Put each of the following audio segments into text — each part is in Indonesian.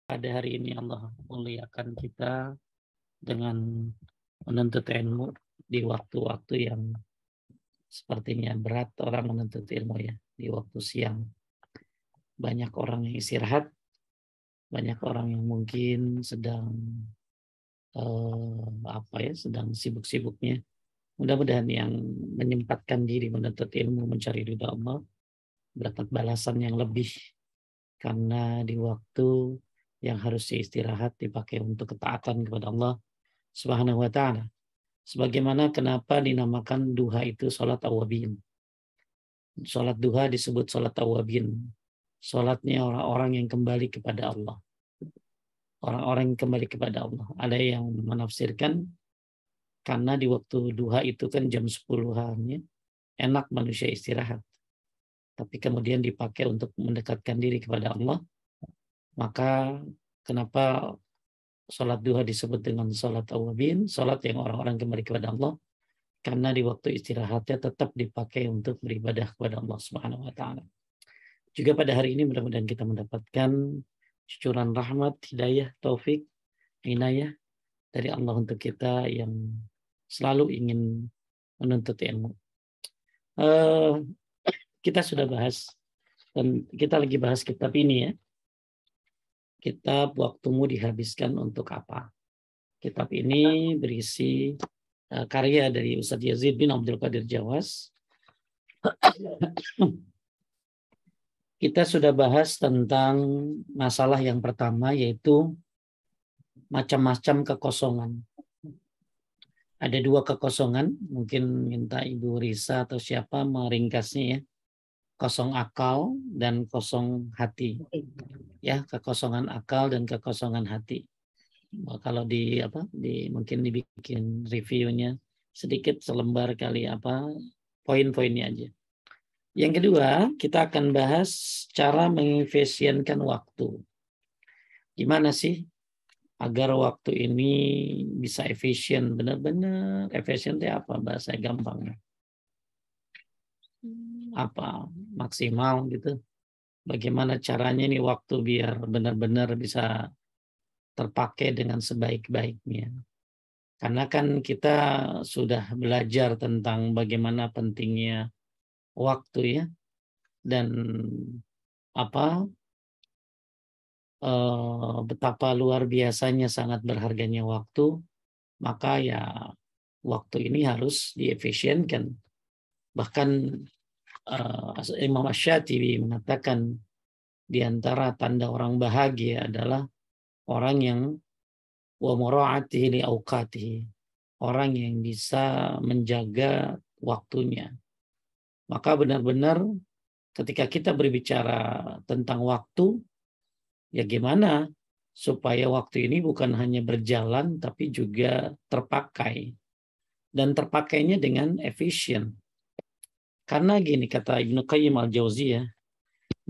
Pada hari ini Allah muliakan kita dengan menuntut ilmu di waktu-waktu yang sepertinya berat orang menuntut ilmu ya, di waktu siang. Banyak orang yang istirahat, banyak orang yang mungkin sedang sedang sibuk-sibuknya. Mudah-mudahan yang menyempatkan diri menuntut ilmu mencari ridha Allah dapat balasan yang lebih karena di waktu yang harusnya istirahat dipakai untuk ketaatan kepada Allah Subhanahu wa taala. Sebagaimana kenapa dinamakan duha itu salat awabin. Salat duha disebut salat awabin. Salatnya orang-orang yang kembali kepada Allah. Orang-orang yang kembali kepada Allah. Ada yang menafsirkan karena di waktu duha itu kan jam 10-an, enak manusia istirahat. Tapi kemudian dipakai untuk mendekatkan diri kepada Allah. Maka kenapa salat duha disebut dengan salat awabin, salat yang orang-orang kembali kepada Allah, karena di waktu istirahatnya tetap dipakai untuk beribadah kepada Allah Subhanahu wa taala. Juga pada hari ini mudah-mudahan kita mendapatkan cucuran rahmat, hidayah, taufik, inayah dari Allah untuk kita yang selalu ingin menuntut ilmu. Kita sudah bahas dan kita lagi bahas kitab ini ya. Kitab Waktumu Dihabiskan Untuk Apa. Kitab ini berisi karya dari Ustadz Yazid bin Abdul Qadir Jawas. Kita sudah bahas tentang masalah yang pertama, yaitu macam-macam kekosongan. Ada 2 kekosongan, mungkin minta Ibu Risa atau siapa meringkasnya ya. Kosong akal dan kosong hati. Ya, kekosongan akal dan kekosongan hati. Kalau mungkin dibikin reviewnya sedikit selembar kali poin-poinnya aja. Yang kedua, kita akan bahas cara mengefisienkan waktu. Gimana sih agar waktu ini bisa efisien, benar-benar efisien itu apa bahasa gampangnya? Apa maksimal gitu. Bagaimana caranya nih waktu biar benar-benar bisa terpakai dengan sebaik-baiknya. Karena kan kita sudah belajar tentang bagaimana pentingnya waktu ya, dan betapa luar biasanya sangat berharganya waktu, maka ya waktu ini harus diefisienkan. Bahkan Imam Asy-Syatibi mengatakan di antara tanda orang bahagia adalah orang yang wa mura'atihi li awqatihi, orang yang bisa menjaga waktunya. Maka benar-benar ketika kita berbicara tentang waktu, ya gimana supaya waktu ini bukan hanya berjalan tapi juga terpakai. Dan terpakainya dengan efisien. Karena gini kata Ibnu Qayyim al-Jauziyah,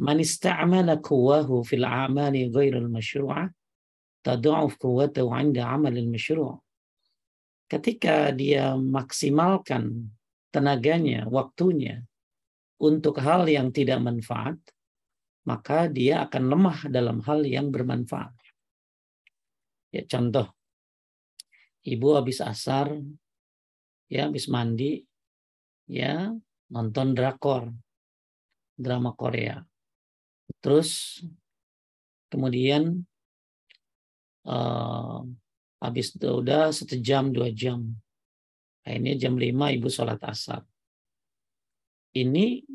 man ista'mala quwwahu fil a'mali ghairil masyru'ah tad'uf quwwatahu 'inda 'amalil masyru'. Ketika dia maksimalkan tenaganya, waktunya untuk hal yang tidak manfaat, maka dia akan lemah dalam hal yang bermanfaat. Ya, contoh, ibu habis asar, ya habis mandi, ya nonton drakor, drama Korea. Terus kemudian habis itu udah 1 jam 2 jam. Akhirnya jam 5 ibu sholat asar. Ini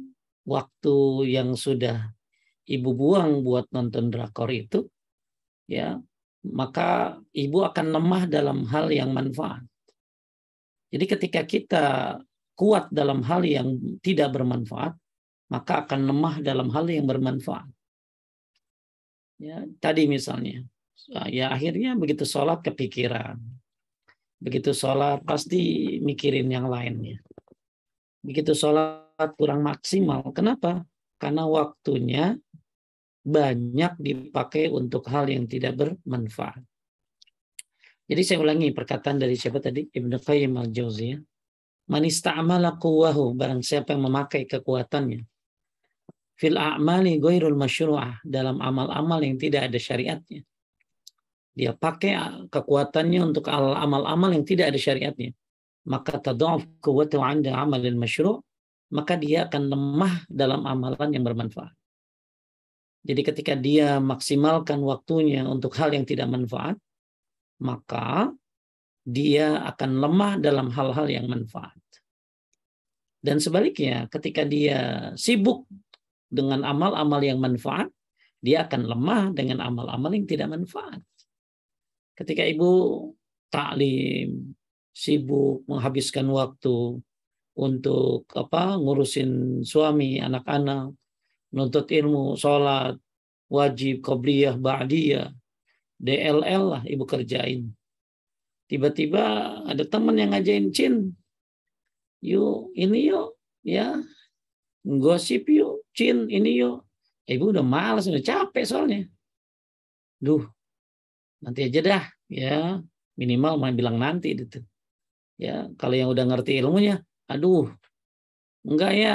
waktu yang sudah ibu buang buat nonton drakor itu, ya, maka ibu akan lemah dalam hal yang manfaat. Jadi ketika kita kuat dalam hal yang tidak bermanfaat, maka akan lemah dalam hal yang bermanfaat. Ya, tadi misalnya, ya akhirnya begitu sholat kepikiran. Begitu sholat pasti mikirin yang lainnya. Begitu sholat kurang maksimal. Kenapa? Karena waktunya banyak dipakai untuk hal yang tidak bermanfaat. Jadi saya ulangi perkataan dari siapa tadi? Ibnu Qayyim al-Jauziyah. Man ista'mala quwwahu, barang siapa yang memakai kekuatannya fil a'mali ghairul masyru'ah, dalam amal-amal yang tidak ada syariatnya, dia pakai kekuatannya untuk amal-amal yang tidak ada syariatnya, maka tad'af quwwatu 'inda 'amalil masyru', maka dia akan lemah dalam amalan yang bermanfaat. Jadi ketika dia maksimalkan waktunya untuk hal yang tidak manfaat, maka dia akan lemah dalam hal-hal yang manfaat. Dan sebaliknya, ketika dia sibuk dengan amal-amal yang manfaat, dia akan lemah dengan amal-amal yang tidak manfaat. Ketika ibu taklim, sibuk menghabiskan waktu untuk ngurusin suami, anak-anak, menuntut ilmu, sholat, wajib, qobliyah, ba'diyah, DLL lah ibu kerjain. Tiba-tiba ada teman yang ngajain, Cin, yuk ini yuk, ya, gosip yuk, Cin ini yuk. Ibu udah malas, udah capek soalnya. Duh, nanti aja dah, ya, minimal mau bilang nanti gitu. Ya, kalau yang udah ngerti ilmunya, aduh, enggak ya,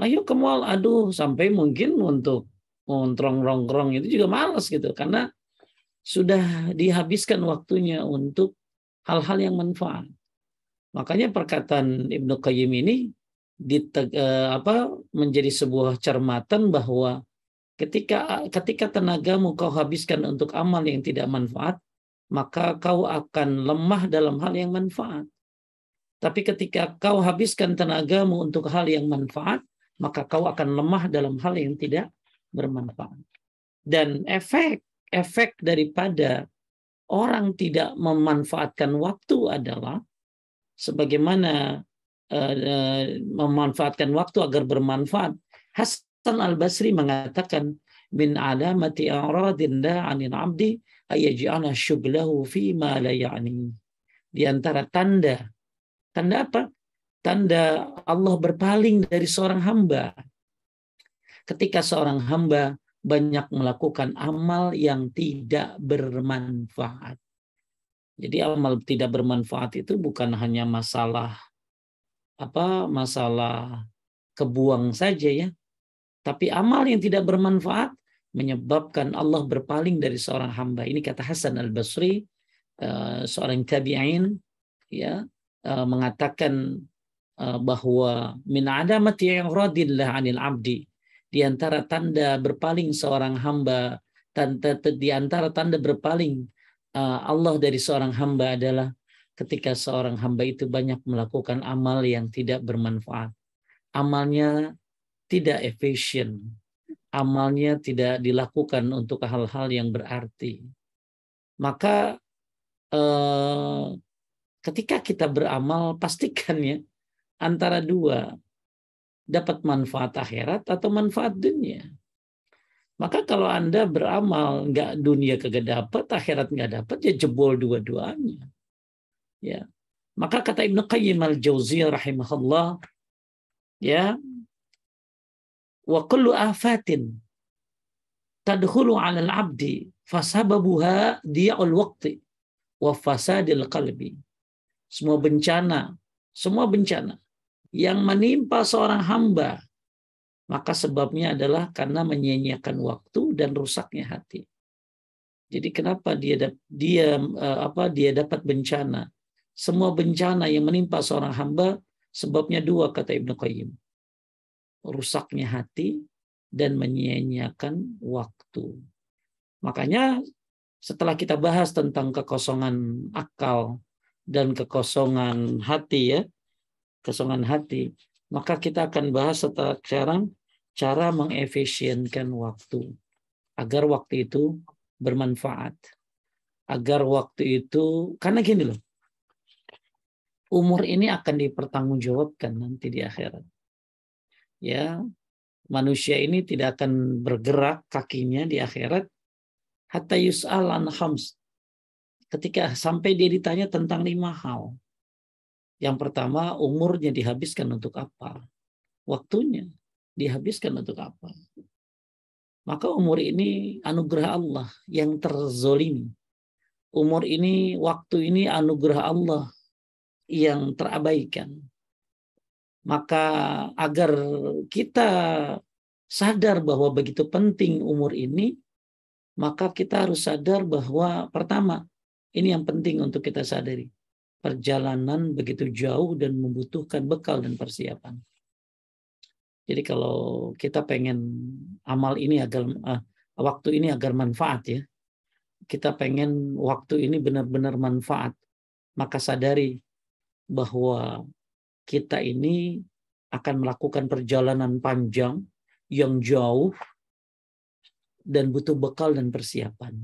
ayo ke mall, aduh, sampai mungkin untuk nongkrong itu juga malas gitu, karena sudah dihabiskan waktunya untuk hal-hal yang manfaat. Makanya perkataan Ibnu Qayyim ini menjadi sebuah cermatan bahwa ketika tenagamu kau habiskan untuk amal yang tidak manfaat, maka kau akan lemah dalam hal yang manfaat. Tapi ketika kau habiskan tenagamu untuk hal yang manfaat, maka kau akan lemah dalam hal yang tidak bermanfaat. Dan efek daripada orang tidak memanfaatkan waktu adalah sebagaimana memanfaatkan waktu agar bermanfaat. Hasan al-Basri mengatakan, min alamati a'radillah 'anil 'abdi ayaj'ala syughlahu fi ma la ya'ni. Di antara tanda apa? Tanda Allah berpaling dari seorang hamba. Ketika seorang hamba banyak melakukan amal yang tidak bermanfaat. Jadi amal tidak bermanfaat itu bukan hanya masalah kebuang saja ya. Tapi amal yang tidak bermanfaat menyebabkan Allah berpaling dari seorang hamba. Ini kata Hasan al-Basri, seorang tabi'in, ya, mengatakan bahwa min adamati i'radillah 'anil 'abdi, di antara tanda berpaling seorang hamba, di antara tanda berpaling Allah dari seorang hamba adalah ketika seorang hamba itu banyak melakukan amal yang tidak bermanfaat. Amalnya tidak efisien. Amalnya tidak dilakukan untuk hal-hal yang berarti. Maka ketika kita beramal, pastikan ya, antara dua, dapat manfaat akhirat atau manfaat dunia. Maka kalau Anda beramal nggak dunia kagak dapat, akhirat nggak dapat, ya jebol dua-duanya. Ya. Maka kata Ibnu Qayyim al-Jauziyah rahimahullah, ya, wa kullu afatin tadkhulu 'ala al-'abdi fasababuha di'ul waqti wa fasadil qalbi. Semua bencana yang menimpa seorang hamba, maka sebabnya adalah karena menyia-nyiakan waktu dan rusaknya hati. Jadi kenapa dia dapat bencana? Semua bencana yang menimpa seorang hamba sebabnya dua, kata Ibnu Qayyim. Rusaknya hati dan menyia-nyiakan waktu. Makanya setelah kita bahas tentang kekosongan akal dan kekosongan hati, maka kita akan bahas sekarang cara mengefisienkan waktu agar waktu itu bermanfaat. Agar waktu itu, karena gini loh, umur ini akan dipertanggungjawabkan nanti di akhirat. Ya, manusia ini tidak akan bergerak kakinya di akhirat hatta yus'al an khams. Ketika sampai dia ditanya tentang 5 hal. Yang pertama, umurnya dihabiskan untuk apa? Waktunya dihabiskan untuk apa? Maka umur ini anugerah Allah yang terzolimi. Umur ini, waktu ini anugerah Allah yang terabaikan. Maka agar kita sadar bahwa begitu penting umur ini, maka kita harus sadar bahwa pertama, ini yang penting untuk kita sadari. Perjalanan begitu jauh dan membutuhkan bekal dan persiapan. Jadi kalau kita pengen amal ini agar waktu ini agar manfaat ya, kita pengen waktu ini benar-benar manfaat, maka sadari bahwa kita ini akan melakukan perjalanan panjang yang jauh dan butuh bekal dan persiapan.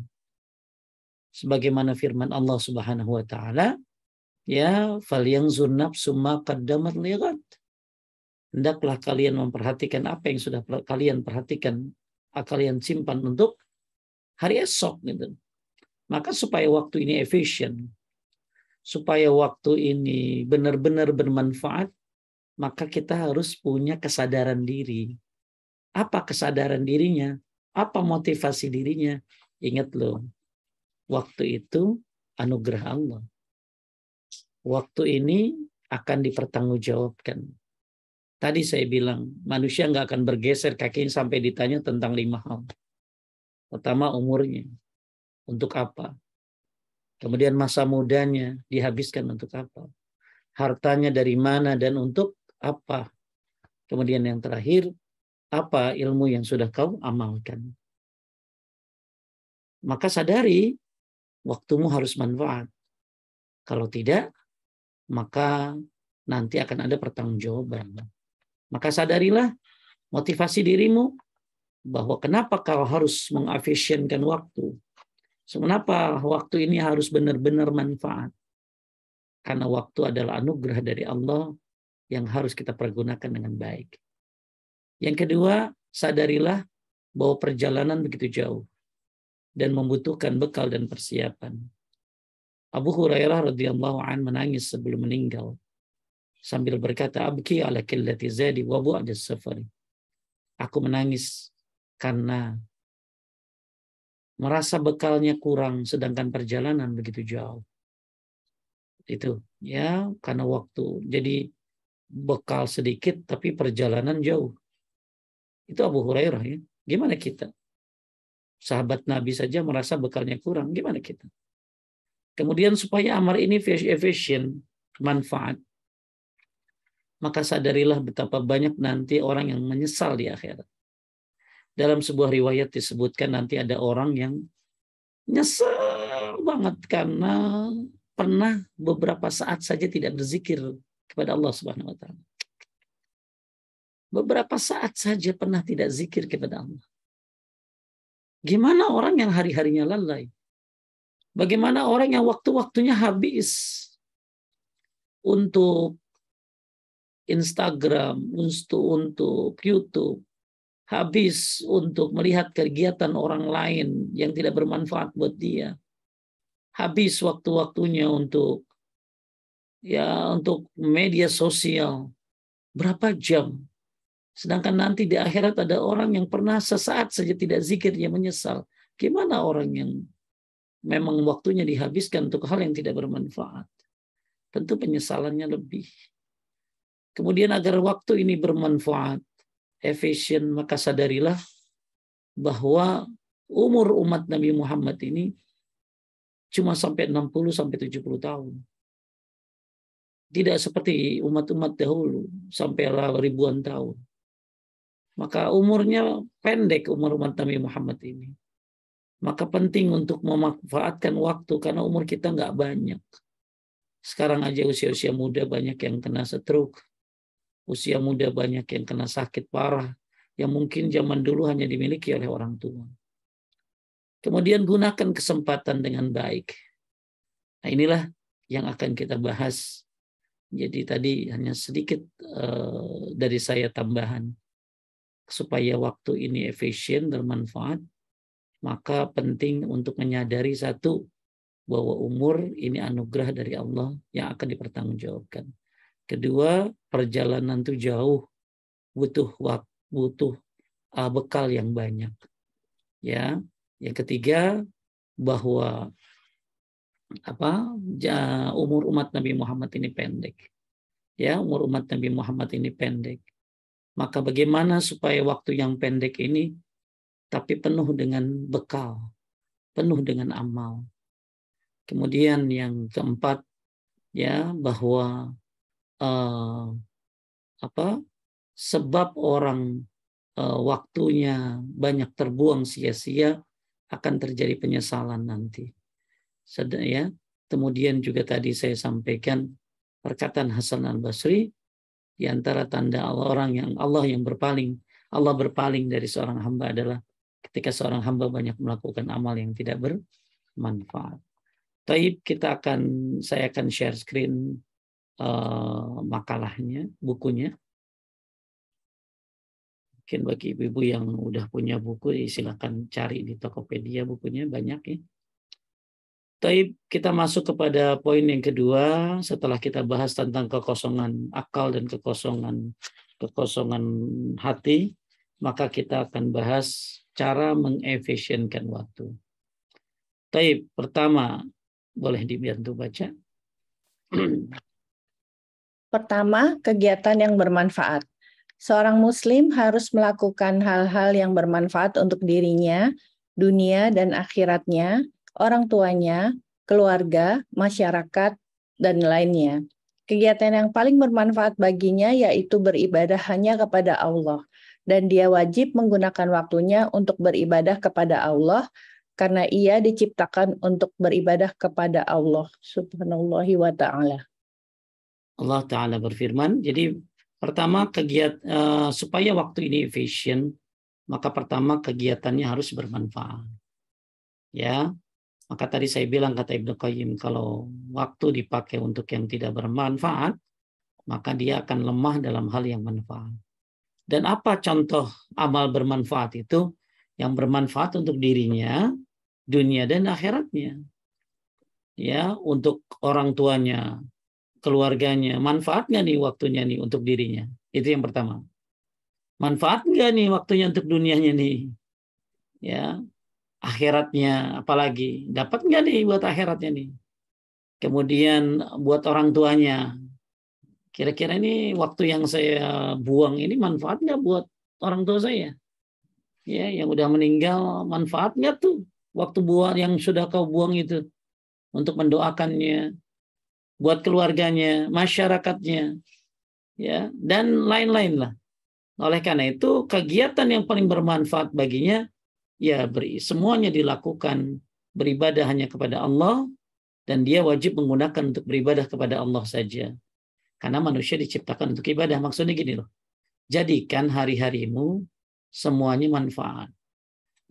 Sebagaimana firman Allah Subhanahu wa taala, ya falyanzur nafsum ma qaddamat lighad. Hendaklah kalian memperhatikan apa yang sudah kalian perhatikan, kalian simpan untuk hari esok gitu. Maka supaya waktu ini efisien, supaya waktu ini benar-benar bermanfaat, maka kita harus punya kesadaran diri. Apa kesadaran dirinya? Apa motivasi dirinya? Ingat loh, waktu itu anugerah Allah. Waktu ini akan dipertanggungjawabkan. Tadi saya bilang, manusia nggak akan bergeser kakinya sampai ditanya tentang 5 hal. Pertama, umurnya. Untuk apa? Kemudian masa mudanya dihabiskan untuk apa? Hartanya dari mana dan untuk apa? Kemudian yang terakhir, apa ilmu yang sudah kau amalkan? Maka sadari, waktumu harus manfaat. Kalau tidak, maka nanti akan ada pertanggungjawaban. Maka sadarilah motivasi dirimu bahwa kenapa kau harus mengefisienkan waktu. Kenapa waktu ini harus benar-benar manfaat. Karena waktu adalah anugerah dari Allah yang harus kita pergunakan dengan baik. Yang kedua, sadarilah bahwa perjalanan begitu jauh dan membutuhkan bekal dan persiapan. Abu Hurairah radhiyallahu an menangis sebelum meninggal sambil berkata, abki ala qillati zadi wa bu'd as-safari. Aku menangis karena merasa bekalnya kurang sedangkan perjalanan begitu jauh. Itu ya, karena waktu. Jadi bekal sedikit tapi perjalanan jauh. Itu Abu Hurairah ya. Gimana kita? Sahabat Nabi saja merasa bekalnya kurang, gimana kita? Kemudian supaya amal ini efisien, manfaat, maka sadarilah betapa banyak nanti orang yang menyesal di akhirat. Dalam sebuah riwayat disebutkan nanti ada orang yang nyesel banget karena pernah beberapa saat saja tidak berzikir kepada Allah Subhanahu wa taala. Beberapa saat saja pernah tidak zikir kepada Allah. Gimana orang yang hari-harinya lalai? Bagaimana orang yang waktu-waktunya habis untuk Instagram, untuk YouTube, habis untuk melihat kegiatan orang lain yang tidak bermanfaat buat dia, habis waktu-waktunya untuk media sosial, berapa jam? Sedangkan nanti di akhirat ada orang yang pernah sesaat saja tidak zikir, dia menyesal. Gimana orang yang memang waktunya dihabiskan untuk hal yang tidak bermanfaat? Tentu penyesalannya lebih. Kemudian agar waktu ini bermanfaat, efisien, maka sadarilah bahwa umur umat Nabi Muhammad ini cuma sampai 60-70 tahun. Tidak seperti umat-umat dahulu sampai ribuan tahun. Maka umurnya pendek umur umat Nabi Muhammad ini. Maka penting untuk memanfaatkan waktu karena umur kita nggak banyak. Sekarang aja usia-usia muda banyak yang kena stroke. Usia muda banyak yang kena sakit parah yang mungkin zaman dulu hanya dimiliki oleh orang tua. Kemudian gunakan kesempatan dengan baik. Nah, inilah yang akan kita bahas. Jadi tadi hanya sedikit dari saya tambahan. Supaya waktu ini efisien, bermanfaat, maka penting untuk menyadari satu, bahwa umur ini anugerah dari Allah yang akan dipertanggungjawabkan. Kedua, perjalanan itu jauh, butuh bekal yang banyak. Ya, yang ketiga, bahwa umur umat Nabi Muhammad ini pendek. Ya, umur umat Nabi Muhammad ini pendek. Maka bagaimana supaya waktu yang pendek ini tapi penuh dengan bekal, penuh dengan amal. Kemudian yang keempat, ya, bahwa sebab orang waktunya banyak terbuang sia-sia, akan terjadi penyesalan nanti. Ya. Kemudian juga tadi saya sampaikan perkataan Hasan al-Basri, di antara tanda Allah yang berpaling dari seorang hamba adalah ketika seorang hamba banyak melakukan amal yang tidak bermanfaat. Taib, saya akan share screen makalahnya, bukunya. Mungkin bagi ibu-ibu yang udah punya buku, silakan cari di Tokopedia, bukunya banyak ya. Taib, kita masuk kepada poin yang kedua. Setelah kita bahas tentang kekosongan akal dan kekosongan hati, maka kita akan bahas cara mengefisienkan waktu. Taib, pertama, boleh dibantu baca. Pertama, kegiatan yang bermanfaat. Seorang muslim harus melakukan hal-hal yang bermanfaat untuk dirinya, dunia dan akhiratnya, orang tuanya, keluarga, masyarakat, dan lainnya. Kegiatan yang paling bermanfaat baginya yaitu beribadah hanya kepada Allah, dan dia wajib menggunakan waktunya untuk beribadah kepada Allah, karena ia diciptakan untuk beribadah kepada Allah subhanallahi wa ta'ala. Allah Ta'ala berfirman, jadi pertama supaya waktu ini efisien, maka pertama kegiatannya harus bermanfaat. Ya, maka tadi saya bilang, kata Ibnu Qayyim, kalau waktu dipakai untuk yang tidak bermanfaat, maka dia akan lemah dalam hal yang manfaat. Dan apa contoh amal bermanfaat itu? Yang bermanfaat untuk dirinya, dunia dan akhiratnya. Ya, untuk orang tuanya, keluarganya, manfaat nggak nih waktunya nih untuk dirinya? Itu yang pertama. Manfaat nggak nih waktunya untuk dunianya nih? Ya, akhiratnya apalagi, dapat nggak nih buat akhiratnya nih? Kemudian buat orang tuanya, kira-kira ini waktu yang saya buang ini manfaat nggak buat orang tua saya? Ya, yang udah meninggal, manfaat nggak tuh waktu buang yang sudah kau buang itu untuk mendoakannya, buat keluarganya, masyarakatnya, ya, dan lain-lain lah. Oleh karena itu, kegiatan yang paling bermanfaat baginya, ya semuanya dilakukan beribadah hanya kepada Allah, dan dia wajib menggunakan untuk beribadah kepada Allah saja. Karena manusia diciptakan untuk ibadah. Maksudnya gini loh, jadikan hari-harimu semuanya manfaat.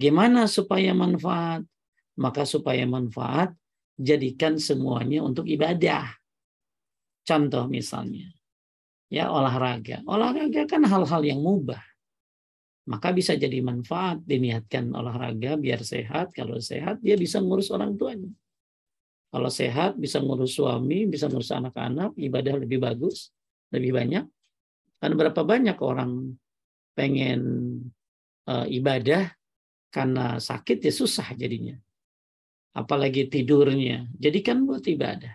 Gimana supaya manfaat? Maka supaya manfaat, jadikan semuanya untuk ibadah. Contoh misalnya, ya olahraga. Olahraga kan hal-hal yang mubah. Maka bisa jadi manfaat, diniatkan olahraga biar sehat. Kalau sehat, dia bisa ngurus orang tuanya. Kalau sehat, bisa ngurus suami, bisa ngurus anak-anak, ibadah lebih bagus, lebih banyak. Kan berapa banyak orang pengen ibadah karena sakit, ya susah jadinya. Apalagi tidurnya. Jadikan buat ibadah.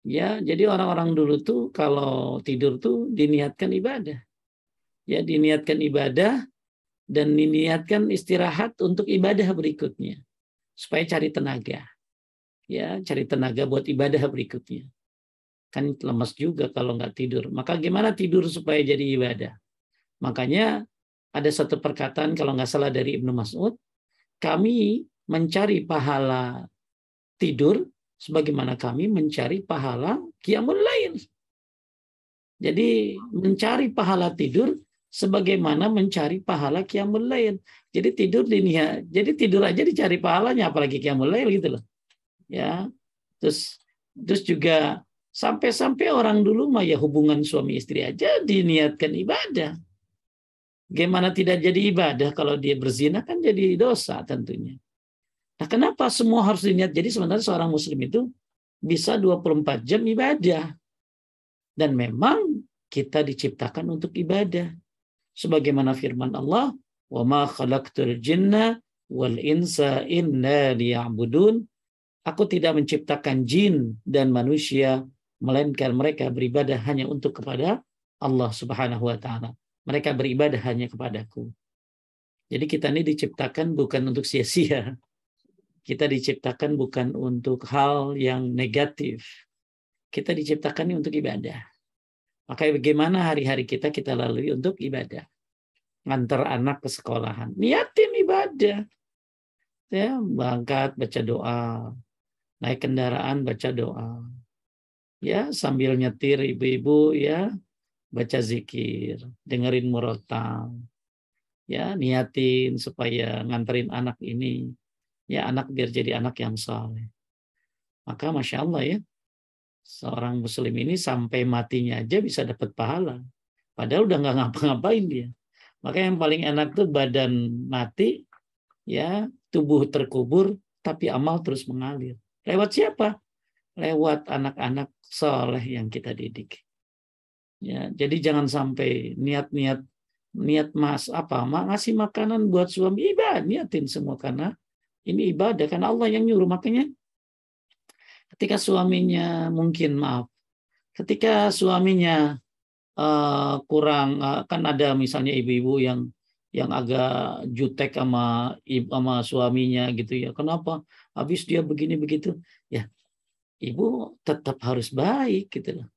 Ya, jadi orang-orang dulu tuh kalau tidur tuh diniatkan ibadah. Ya, diniatkan ibadah dan diniatkan istirahat untuk ibadah berikutnya. Supaya cari tenaga. Ya, cari tenaga buat ibadah berikutnya. Kan lemas juga kalau nggak tidur. Maka gimana tidur supaya jadi ibadah? Makanya ada satu perkataan kalau nggak salah dari Ibnu Mas'ud, kami mencari pahala tidur sebagaimana kami mencari pahala qiyamul lail. Jadi mencari pahala tidur sebagaimana mencari pahala qiyamul lail. Jadi tidur aja dicari pahalanya, apalagi qiyamul lail gitu loh. Ya. Terus juga sampai orang dulu mah ya hubungan suami istri aja diniatkan ibadah. Gimana tidak jadi ibadah kalau dia berzina, kan jadi dosa tentunya. Nah, kenapa semua harus diniat? Jadi sebenarnya seorang muslim itu bisa 24 jam ibadah. Dan memang kita diciptakan untuk ibadah. Sebagaimana firman Allah, "Wa ma khalaqtul jinna wal insa illa liya'budun." Aku tidak menciptakan jin dan manusia melainkan mereka beribadah hanya untuk kepada Allah Subhanahu wa taala. Mereka beribadah hanya kepadaku. Jadi kita ini diciptakan bukan untuk sia-sia. Kita diciptakan bukan untuk hal yang negatif. Kita diciptakan untuk ibadah. Maka bagaimana hari-hari kita lalui untuk ibadah. Ngantar anak ke sekolahan. Niatin ibadah. Ya, berangkat baca doa. Naik kendaraan baca doa. Ya, sambil nyetir ibu-ibu ya baca zikir, dengerin murotal. Ya, niatin supaya nganterin anak ini. Ya, anak biar jadi anak yang saleh. Maka Masya Allah ya, seorang muslim ini sampai matinya aja bisa dapat pahala. Padahal udah nggak ngapa-ngapain dia. Maka yang paling enak tuh badan mati, ya tubuh terkubur, tapi amal terus mengalir. Lewat siapa? Lewat anak-anak soleh yang kita didik. Ya, jadi jangan sampai niat ngasih makanan buat suami, ibadah, niatin semua karena ini ibadah, karena Allah yang nyuruh. Makanya ketika suaminya ketika suaminya kurang, kan ada misalnya ibu-ibu yang agak jutek sama suaminya gitu ya. Kenapa? Habis dia begini begitu. Ya, ibu tetap harus baik gitu loh.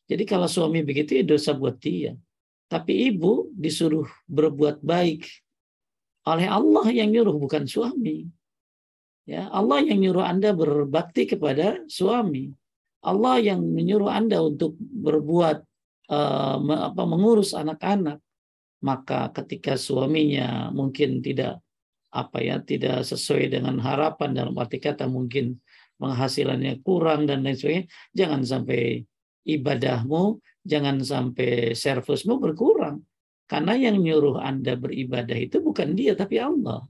Jadi kalau suami begitu ya dosa buat dia. Tapi ibu disuruh berbuat baik oleh Allah yang nyuruh, bukan suami. Ya, Allah yang nyuruh Anda berbakti kepada suami. Allah yang menyuruh Anda untuk berbuat mengurus anak-anak. Maka ketika suaminya mungkin tidak sesuai dengan harapan, dalam arti kata mungkin penghasilannya kurang dan lain sebagainya, jangan sampai ibadahmu, jangan sampai servismu berkurang. Karena yang nyuruh Anda beribadah itu bukan dia, tapi Allah.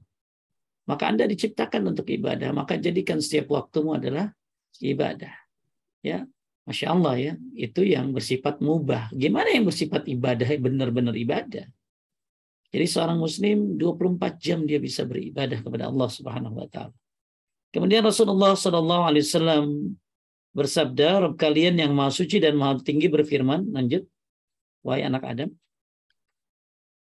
Maka Anda diciptakan untuk ibadah, maka jadikan setiap waktumu adalah ibadah. Ya, Masya Allah ya, itu yang bersifat mubah. Gimana yang bersifat ibadah, benar-benar ibadah? Jadi seorang muslim 24 jam dia bisa beribadah kepada Allah Subhanahu wa taala. Kemudian Rasulullah SAW bersabda, Rabb kalian yang maha suci dan maha tinggi berfirman, lanjut, wahai anak Adam.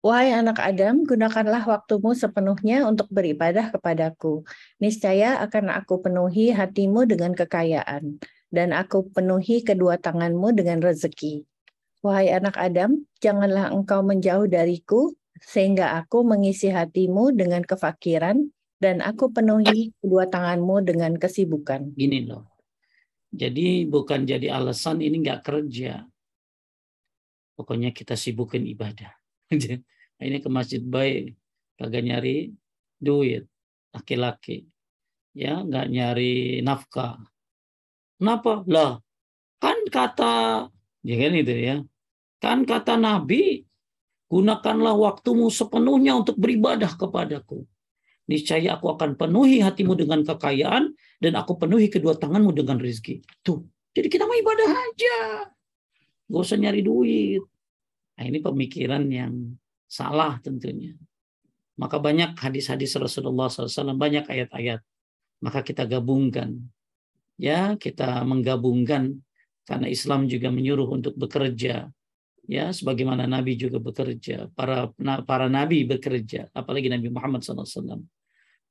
Wahai anak Adam, gunakanlah waktumu sepenuhnya untuk beribadah kepadaku. Niscaya akan aku penuhi hatimu dengan kekayaan, dan aku penuhi kedua tanganmu dengan rezeki. Wahai anak Adam, janganlah engkau menjauh dariku, sehingga aku mengisi hatimu dengan kefakiran, dan aku penuhi kedua tanganmu dengan kesibukan. Gini loh, jadi bukan jadi alasan ini nggak kerja. Pokoknya kita sibukin ibadah. Ini ke masjid baik, kagak nyari duit, laki-laki, ya nggak nyari nafkah. Kenapa? Lah, kan kata, ya kan itu ya, kan kata Nabi, gunakanlah waktumu sepenuhnya untuk beribadah kepadaku. Niscaya aku akan penuhi hatimu dengan kekayaan dan aku penuhi kedua tanganmu dengan rezeki. Tuh, jadi kita mau ibadah aja, gak usah nyari duit. Nah, ini pemikiran yang salah tentunya. Maka banyak hadis-hadis Rasulullah SAW, banyak ayat-ayat. Maka kita gabungkan. Ya, kita menggabungkan karena Islam juga menyuruh untuk bekerja. Ya, sebagaimana Nabi juga bekerja. Para Nabi bekerja. Apalagi Nabi Muhammad SAW.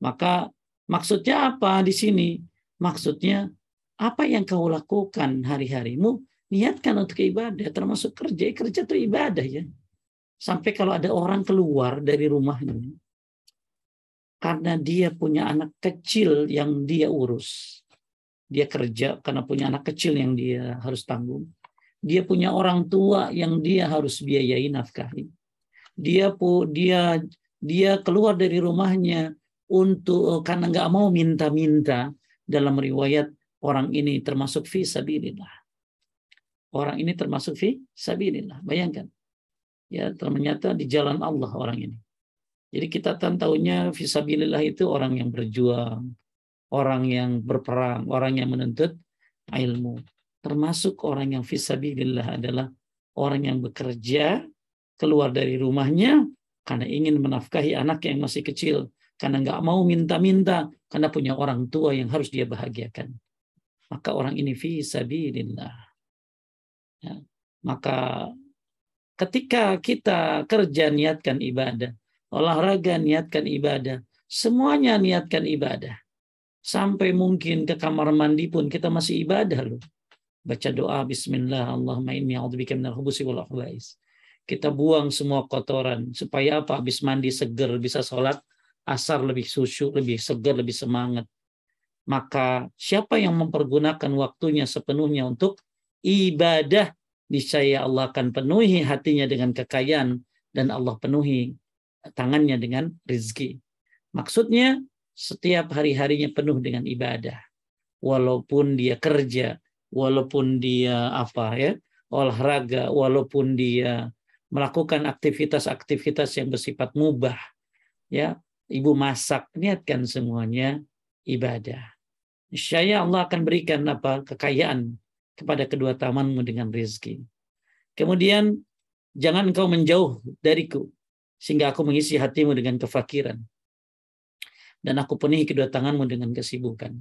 Maka maksudnya apa di sini? Maksudnya apa yang kau lakukan hari-harimu, niatkan untuk ibadah. Termasuk kerja. Kerja itu ibadah ya. Sampai kalau ada orang keluar dari rumahnya karena dia punya anak kecil yang dia urus. Dia kerja karena punya anak kecil yang dia harus tanggung. Dia punya orang tua yang dia harus biayai, nafkahi. Dia keluar dari rumahnya karena nggak mau minta-minta. Dalam riwayat, orang ini termasuk fi sabilillah. Orang ini termasuk fi sabilillah. Bayangkan. Ya, ternyata di jalan Allah orang ini. Jadi kita tahunya fisabilillah itu orang yang berjuang, orang yang berperang, orang yang menuntut ilmu. Termasuk orang yang fisabilillah adalah orang yang bekerja, keluar dari rumahnya karena ingin menafkahi anak yang masih kecil, karena nggak mau minta-minta, karena punya orang tua yang harus dia bahagiakan. Maka orang ini fisabilillah. Ya, maka ketika kita kerja niatkan ibadah, olahraga niatkan ibadah, semuanya niatkan ibadah. Sampai mungkin ke kamar mandi pun kita masih ibadah loh. Baca doa bismillah, Allahumma inni a'udzubika minal khubuthi wal khaba'is. Kita buang semua kotoran supaya apa? Habis mandi seger, bisa sholat asar lebih khusyuk, lebih segar, lebih semangat. Maka siapa yang mempergunakan waktunya sepenuhnya untuk ibadah, niscaya Allah akan penuhi hatinya dengan kekayaan dan Allah penuhi tangannya dengan rezeki. Maksudnya setiap hari-harinya penuh dengan ibadah. Walaupun dia kerja, walaupun dia olahraga, walaupun dia melakukan aktivitas-aktivitas yang bersifat mubah, ya, ibu masak, niatkan semuanya ibadah. Niscaya Allah akan berikan kekayaan kepada kedua tanganmu dengan rezeki. Kemudian jangan engkau menjauh dariku sehingga aku mengisi hatimu dengan kefakiran dan aku penuhi kedua tanganmu dengan kesibukan.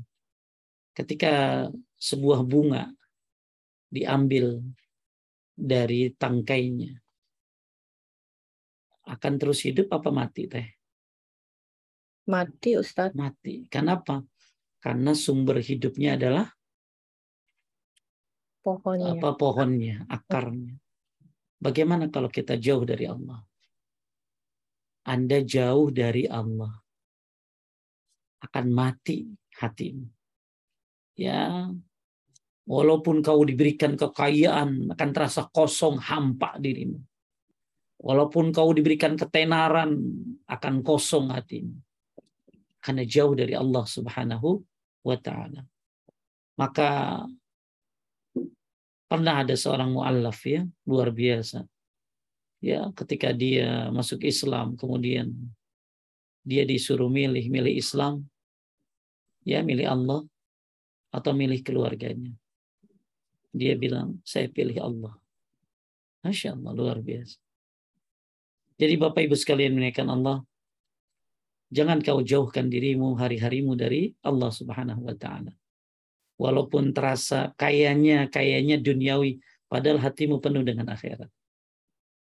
Ketika sebuah bunga diambil dari tangkainya, akan terus hidup apa mati teh? Mati, Ustadz. Mati. Kenapa? Karena sumber hidupnya adalah pohonnya, akarnya. Bagaimana kalau kita jauh dari Allah? Anda jauh dari Allah, akan mati hatimu. Ya, walaupun kau diberikan kekayaan, akan terasa kosong, hampa dirimu. Walaupun kau diberikan ketenaran, akan kosong hatimu. Karena jauh dari Allah Subhanahu wa ta'ala. Maka pernah ada seorang mu'allaf, ya, luar biasa. Ya, ketika dia masuk Islam, kemudian dia disuruh milih Islam, ya, milih Allah atau milih keluarganya. Dia bilang, saya pilih Allah. Masya Allah, luar biasa. Jadi Bapak Ibu sekalian menaikkan Allah, jangan kau jauhkan dirimu, hari-harimu dari Allah Subhanahu wa ta'ala. Walaupun terasa kayanya duniawi, padahal hatimu penuh dengan akhirat.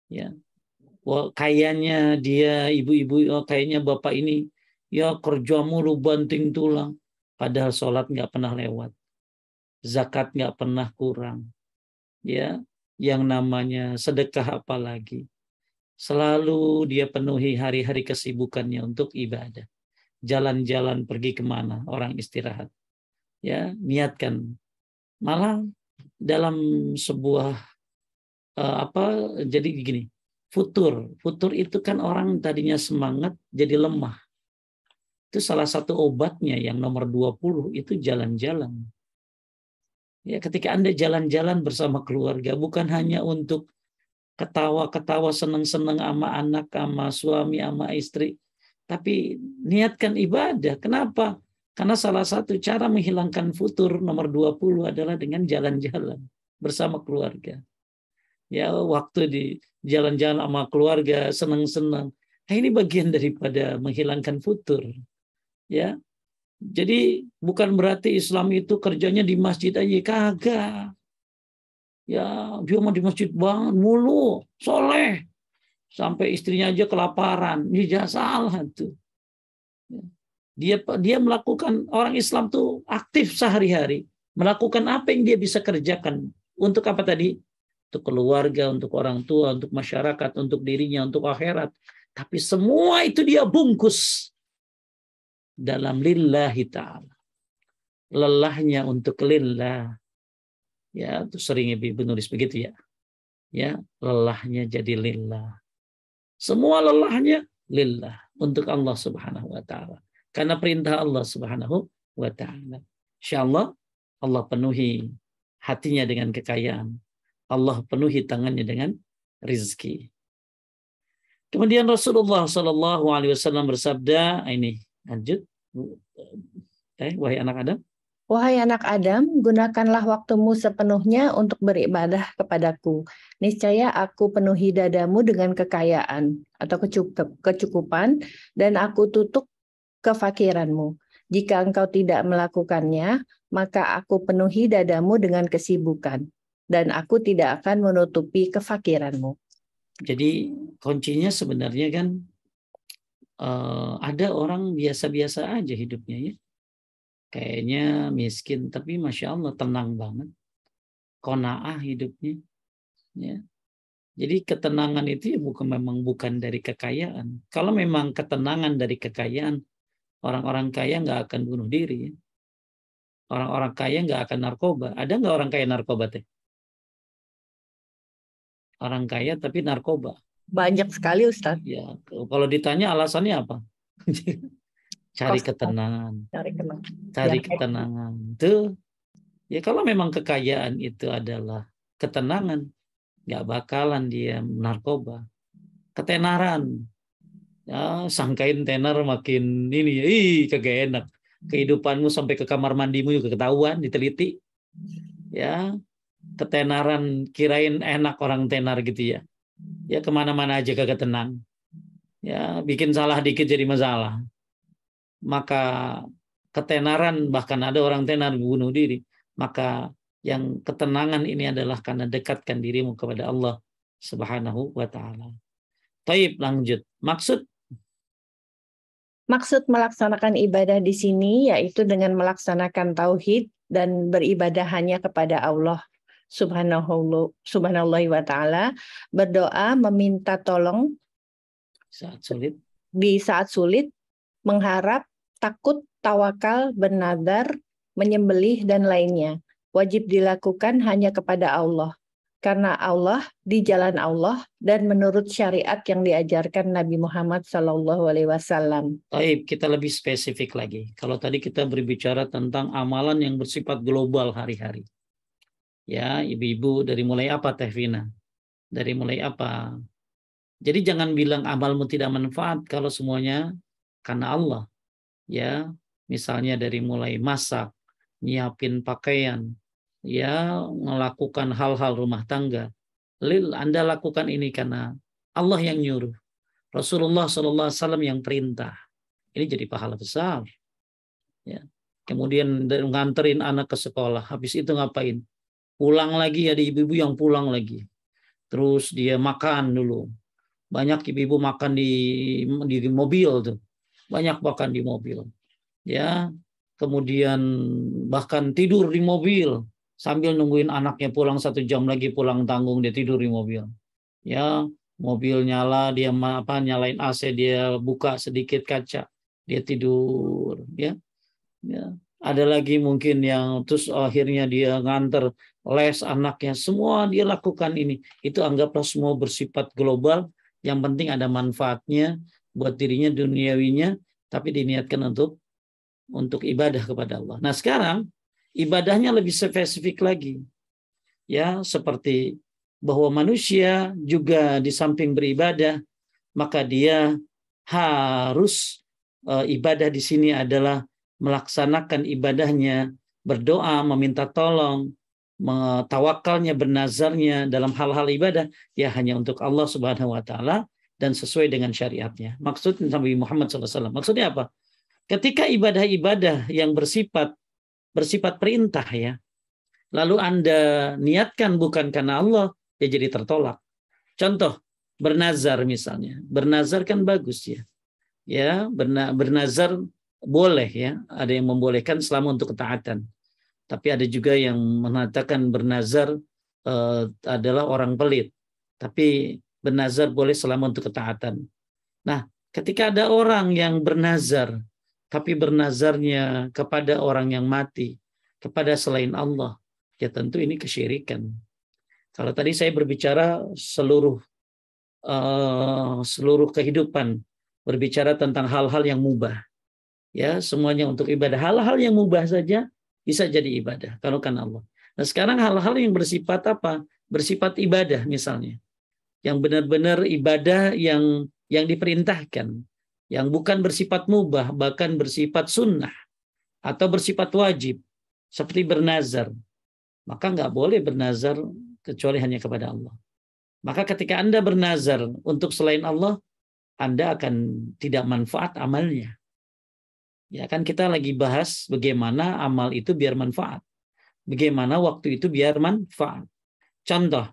Ya, kayanya dia ibu-ibu, kayaknya bapak ini ya kerja mulu banting tulang, padahal sholat nggak pernah lewat, zakat nggak pernah kurang, ya, yang namanya sedekah apalagi, selalu dia penuhi hari-hari kesibukannya untuk ibadah, jalan-jalan pergi kemana, orang istirahat, ya, niatkan. Malah dalam sebuah jadi gini, futur itu kan orang tadinya semangat jadi lemah. Itu salah satu obatnya yang nomor 20 itu jalan-jalan. Ya, ketika Anda jalan-jalan bersama keluarga, bukan hanya untuk ketawa-ketawa, senang-senang sama anak, sama suami, sama istri, tapi niatkan ibadah. Kenapa? Karena salah satu cara menghilangkan futur nomor 20 adalah dengan jalan-jalan bersama keluarga. Ya, waktu di jalan-jalan sama keluarga, senang-senang. Nah, ini bagian daripada menghilangkan futur. Ya, jadi bukan berarti Islam itu kerjanya di masjid aja, kagak. Ya, dia mau di masjid banget mulu, soleh, sampai istrinya aja kelaparan. Ini jangan salah tuh. Dia melakukan, orang Islam tuh aktif sehari-hari, melakukan apa yang dia bisa kerjakan. Untuk apa tadi? Untuk keluarga, untuk orang tua, untuk masyarakat, untuk dirinya, untuk akhirat. Tapi semua itu dia bungkus dalam lillahi ta'ala. Lelahnya untuk lillah. Ya, itu sering Ibu nulis begitu ya. Ya, lelahnya jadi lillah. Semua lelahnya lillah, untuk Allah Subhanahu wa ta'ala. Karena perintah Allah Subhanahu wa ta'ala. Insyaallah Allah penuhi hatinya dengan kekayaan. Allah penuhi tangannya dengan rizki. Kemudian Rasulullah Shallallahu Alaihi Wasallam bersabda, ini lanjut, wahai anak Adam. Wahai anak Adam, gunakanlah waktumu sepenuhnya untuk beribadah kepadaku. Niscaya aku penuhi dadamu dengan kekayaan atau kecukupan, dan aku tutup kefakiranmu. Jika engkau tidak melakukannya, maka aku penuhi dadamu dengan kesibukan, dan aku tidak akan menutupi kefakiranmu. Jadi kuncinya sebenarnya kan ada orang biasa-biasa aja hidupnya, ya. kayaknya miskin, tapi Masya Allah tenang banget, qanaah hidupnya. Ya. Jadi ketenangan itu ya bukan dari kekayaan. Kalau memang ketenangan dari kekayaan, orang-orang kaya nggak akan bunuh diri. Orang-orang kaya nggak akan narkoba. Ada nggak orang kaya narkoba teh? Orang kaya tapi narkoba. Banyak sekali Ustadz. Ya, kalau ditanya alasannya apa? Cari Kos ketenangan. Cari ketenangan. Tuh. Ya kalau memang kekayaan itu adalah ketenangan, nggak bakalan dia narkoba. Ketenaran. Ya, sangkain tenar makin ini, kagak enak. Kehidupanmu sampai ke kamar mandimu juga ketahuan, diteliti. Ya, ketenaran, kirain enak orang tenar gitu ya. Ya kemana-mana aja kagak tenang. Ya, bikin salah dikit jadi masalah. Maka ketenaran, bahkan ada orang tenar bunuh diri. Maka yang ketenangan ini adalah karena dekatkan dirimu kepada Allah Subhanahu wa ta'ala. Taib, lanjut. Maksud melaksanakan ibadah di sini yaitu dengan melaksanakan tauhid dan beribadah hanya kepada Allah Subhanahu wa ta'ala, berdoa meminta tolong di saat sulit, mengharap, takut, tawakal, bernadar, menyembelih, dan lainnya. Wajib dilakukan hanya kepada Allah. Karena Allah, di jalan Allah, dan menurut syariat yang diajarkan Nabi Muhammad SAW. Baik, kita lebih spesifik lagi. Kalau tadi kita berbicara tentang amalan yang bersifat global hari-hari. Ya, ibu-ibu dari mulai apa Teh Vina? Dari mulai apa? Jadi jangan bilang amalmu tidak manfaat kalau semuanya karena Allah. Ya, misalnya dari mulai masak, nyiapin pakaian, ya, melakukan hal-hal rumah tangga. Anda lakukan ini karena Allah yang nyuruh. Rasulullah SAW yang perintah. Ini jadi pahala besar. Ya. Kemudian nganterin anak ke sekolah. Habis itu ngapain? Pulang lagi, ada ibu-ibu yang pulang lagi. Terus dia makan dulu. Banyak ibu-ibu makan di mobil tuh. Banyak makan di mobil. Ya. Kemudian bahkan tidur di mobil sambil nungguin anaknya pulang 1 jam lagi pulang tanggung, dia tidur di mobil. Ya, mobil nyala, dia nyalain AC, dia buka sedikit kaca, dia tidur. Ya. Ada lagi mungkin yang terus akhirnya dia nganter les anaknya, semua dia lakukan ini. Itu anggaplah semua bersifat global, yang penting ada manfaatnya buat dirinya, duniawinya, tapi diniatkan untuk ibadah kepada Allah. Nah sekarang ibadahnya lebih spesifik lagi. Ya, seperti bahwa manusia juga di samping beribadah, maka dia harus ibadah di sini adalah melaksanakan ibadahnya, berdoa, meminta tolong, tawakalnya, bernazarnya dalam hal-hal ibadah ya hanya untuk Allah Subhanahu wa taala dan sesuai dengan syariatnya. Maksud Nabi Muhammad SAW. Maksudnya apa? Ketika ibadah-ibadah yang bersifat perintah ya, lalu Anda niatkan bukan karena Allah, ya jadi tertolak. Contoh, bernazar misalnya. Bernazar kan bagus ya. Ya, bernazar boleh ya, ada yang membolehkan selama untuk ketaatan. Tapi ada juga yang mengatakan bernazar adalah orang pelit. Tapi bernazar boleh selama untuk ketaatan. Nah, ketika ada orang yang bernazar tapi bernazarnya kepada orang yang mati, kepada selain Allah, ya tentu ini kesyirikan. Kalau tadi saya berbicara seluruh kehidupan, berbicara tentang hal-hal yang mubah, ya semuanya untuk ibadah. Hal-hal yang mubah saja bisa jadi ibadah kalau kan Allah. Nah sekarang hal-hal yang bersifat apa? Bersifat ibadah misalnya, yang benar-benar ibadah yang diperintahkan, yang bukan bersifat mubah, bahkan bersifat sunnah atau bersifat wajib, seperti bernazar. Maka nggak boleh bernazar kecuali hanya kepada Allah. Maka ketika Anda bernazar untuk selain Allah, Anda akan tidak manfaat amalnya. Ya kan kita lagi bahas bagaimana amal itu biar manfaat. Bagaimana waktu itu biar manfaat. Contoh,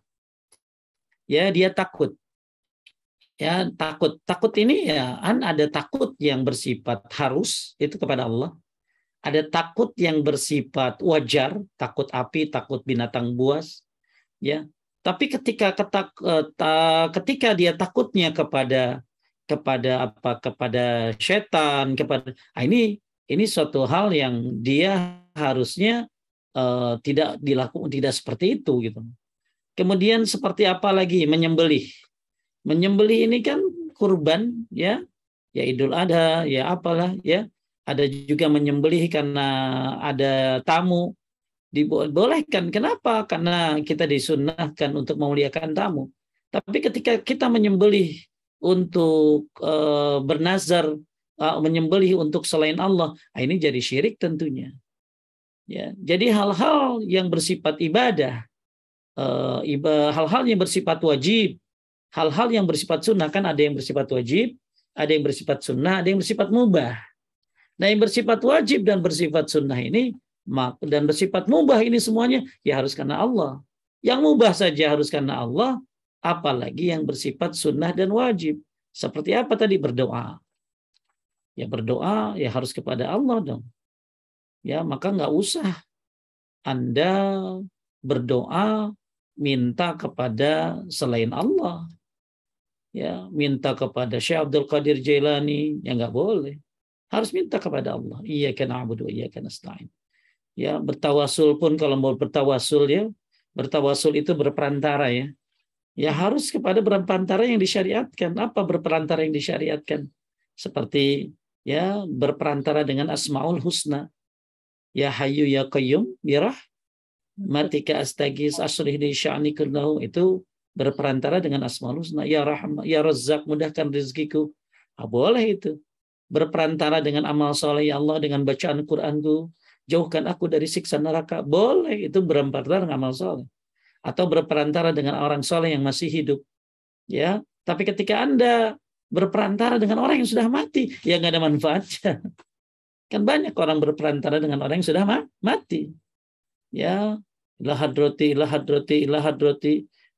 ya dia takut. Ya takut ini ya kan ada takut yang bersifat harus itu kepada Allah, ada takut yang bersifat wajar, takut api, takut binatang buas, ya. Tapi ketika dia takutnya kepada setan, ini suatu hal yang dia harusnya tidak dilakukan, tidak seperti itu gitu. Kemudian seperti apa lagi? Menyembelih. Menyembelih ini kan kurban, ya Idul Adha, ya apalah, ya. Ada juga menyembelih karena ada tamu, dibolehkan. Kenapa? Karena kita disunnahkan untuk memuliakan tamu. Tapi ketika kita menyembelih untuk bernazar, menyembelih untuk selain Allah, ini jadi syirik tentunya. Ya, jadi hal-hal yang bersifat ibadah, hal-hal yang bersifat wajib, hal-hal yang bersifat sunnah, kan ada yang bersifat wajib, ada yang bersifat sunnah, ada yang bersifat mubah. Nah, yang bersifat wajib dan bersifat sunnah ini dan bersifat mubah ini semuanya ya harus karena Allah. Yang mubah saja harus karena Allah, apalagi yang bersifat sunnah dan wajib. Seperti apa tadi? Berdoa. Ya berdoa ya harus kepada Allah dong. Ya, maka nggak usah Anda berdoa minta kepada selain Allah. Ya, minta kepada Syekh Abdul Qadir Jailani, ya nggak boleh. Harus minta kepada Allah. Iyyaka na'budu wa iyyaka nasta'in. Ya, bertawasul pun kalau mau bertawasul, ya, bertawasul itu berperantara, ya. Ya harus kepada berperantara yang disyariatkan. Apa berperantara yang disyariatkan? Seperti ya berperantara dengan Asmaul Husna. Ya Hayyu ya Qayyum birahmatika astaghits aslih li sya'ni kullahu, itu berperantara dengan Asmaul Husna. Ya Rahman, ya Razzaq, mudahkan rezekiku. Boleh itu. Berperantara dengan amal soleh, ya Allah, dengan bacaan Qur'anku, jauhkan aku dari siksa neraka. Boleh, itu berperantara dengan amal soleh. Atau berperantara dengan orang soleh yang masih hidup. Ya, tapi ketika Anda berperantara dengan orang yang sudah mati, ya nggak ada manfaatnya. Kan banyak orang berperantara dengan orang yang sudah mati. Ya, ilah hadrati.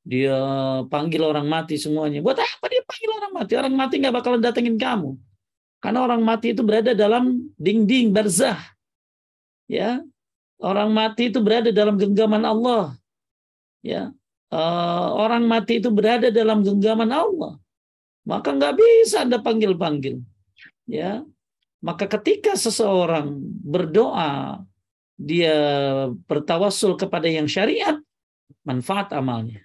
Dia panggil orang mati semuanya. Buat apa dia panggil orang mati? Orang mati nggak bakalan datengin kamu. Karena orang mati itu berada dalam dinding barzah. Ya, orang mati itu berada dalam genggaman Allah. Ya, orang mati itu berada dalam genggaman Allah. Maka nggak bisa Anda panggil-panggil. Ya, maka ketika seseorang berdoa, dia bertawassul kepada yang syariat, manfaat amalnya.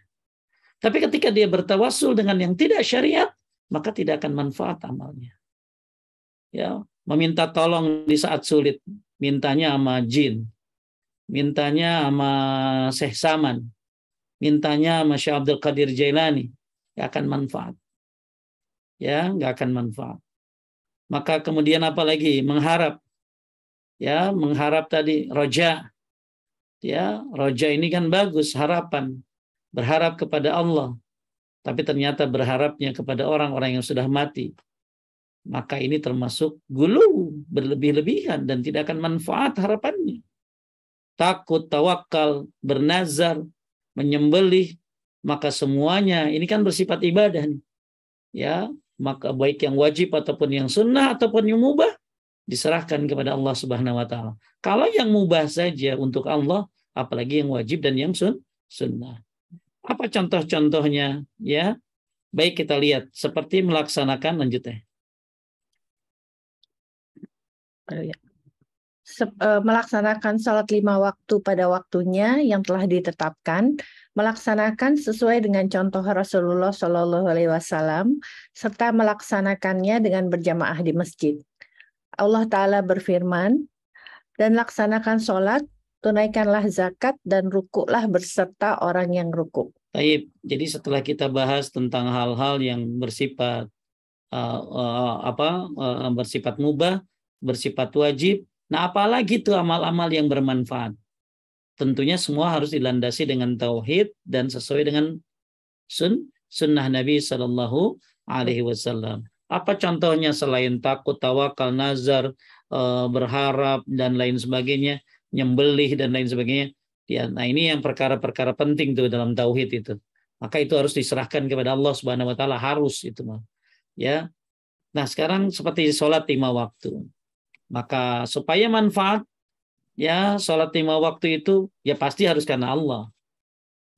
Tapi ketika dia bertawassul dengan yang tidak syariat, maka tidak akan manfaat amalnya. Ya, meminta tolong di saat sulit, mintanya sama jin, mintanya sama Syekh Saman, mintanya sama Syekh Abdul Qadir Jailani, nggak akan manfaat. Ya, nggak akan manfaat. Maka kemudian apa lagi? Mengharap. Ya, mengharap tadi roja. Ya, roja ini kan bagus, harapan. Berharap kepada Allah. Tapi ternyata berharapnya kepada orang-orang yang sudah mati. Maka ini termasuk gulu, berlebih-lebihan dan tidak akan manfaat harapannya. Takut, tawakal, bernazar, menyembelih, maka semuanya ini kan bersifat ibadah nih. Ya, maka baik yang wajib ataupun yang sunnah ataupun yang mubah diserahkan kepada Allah Subhanahu wa taala. Kalau yang mubah saja untuk Allah, apalagi yang wajib dan yang sunnah. Apa contoh-contohnya? Ya, baik kita lihat seperti melaksanakan, lanjut ya. Melaksanakan salat 5 waktu pada waktunya yang telah ditetapkan, melaksanakan sesuai dengan contoh Rasulullah Shallallahu Alaihi Wasallam, serta melaksanakannya dengan berjamaah di masjid. Allah Ta'ala berfirman, dan laksanakan sholat, tunaikanlah zakat, dan rukuklah berserta orang yang rukuk. Baik, jadi setelah kita bahas tentang hal-hal yang bersifat bersifat mubah, bersifat wajib, nah apalagi tuh amal-amal yang bermanfaat. Tentunya semua harus dilandasi dengan tauhid dan sesuai dengan sunnah Nabi Sallallahu Alaihi Wasallam. Apa contohnya selain takut, tawakal, nazar, berharap dan lain sebagainya, nyembelih dan lain sebagainya. Ya, nah ini yang perkara-perkara penting tuh dalam tauhid itu. Maka itu harus diserahkan kepada Allah Subhanahu Wa Taala, harus itu mah. Ya. Nah sekarang seperti sholat 5 waktu. Maka supaya manfaat Ya, sholat 5 waktu itu ya pasti harus karena Allah.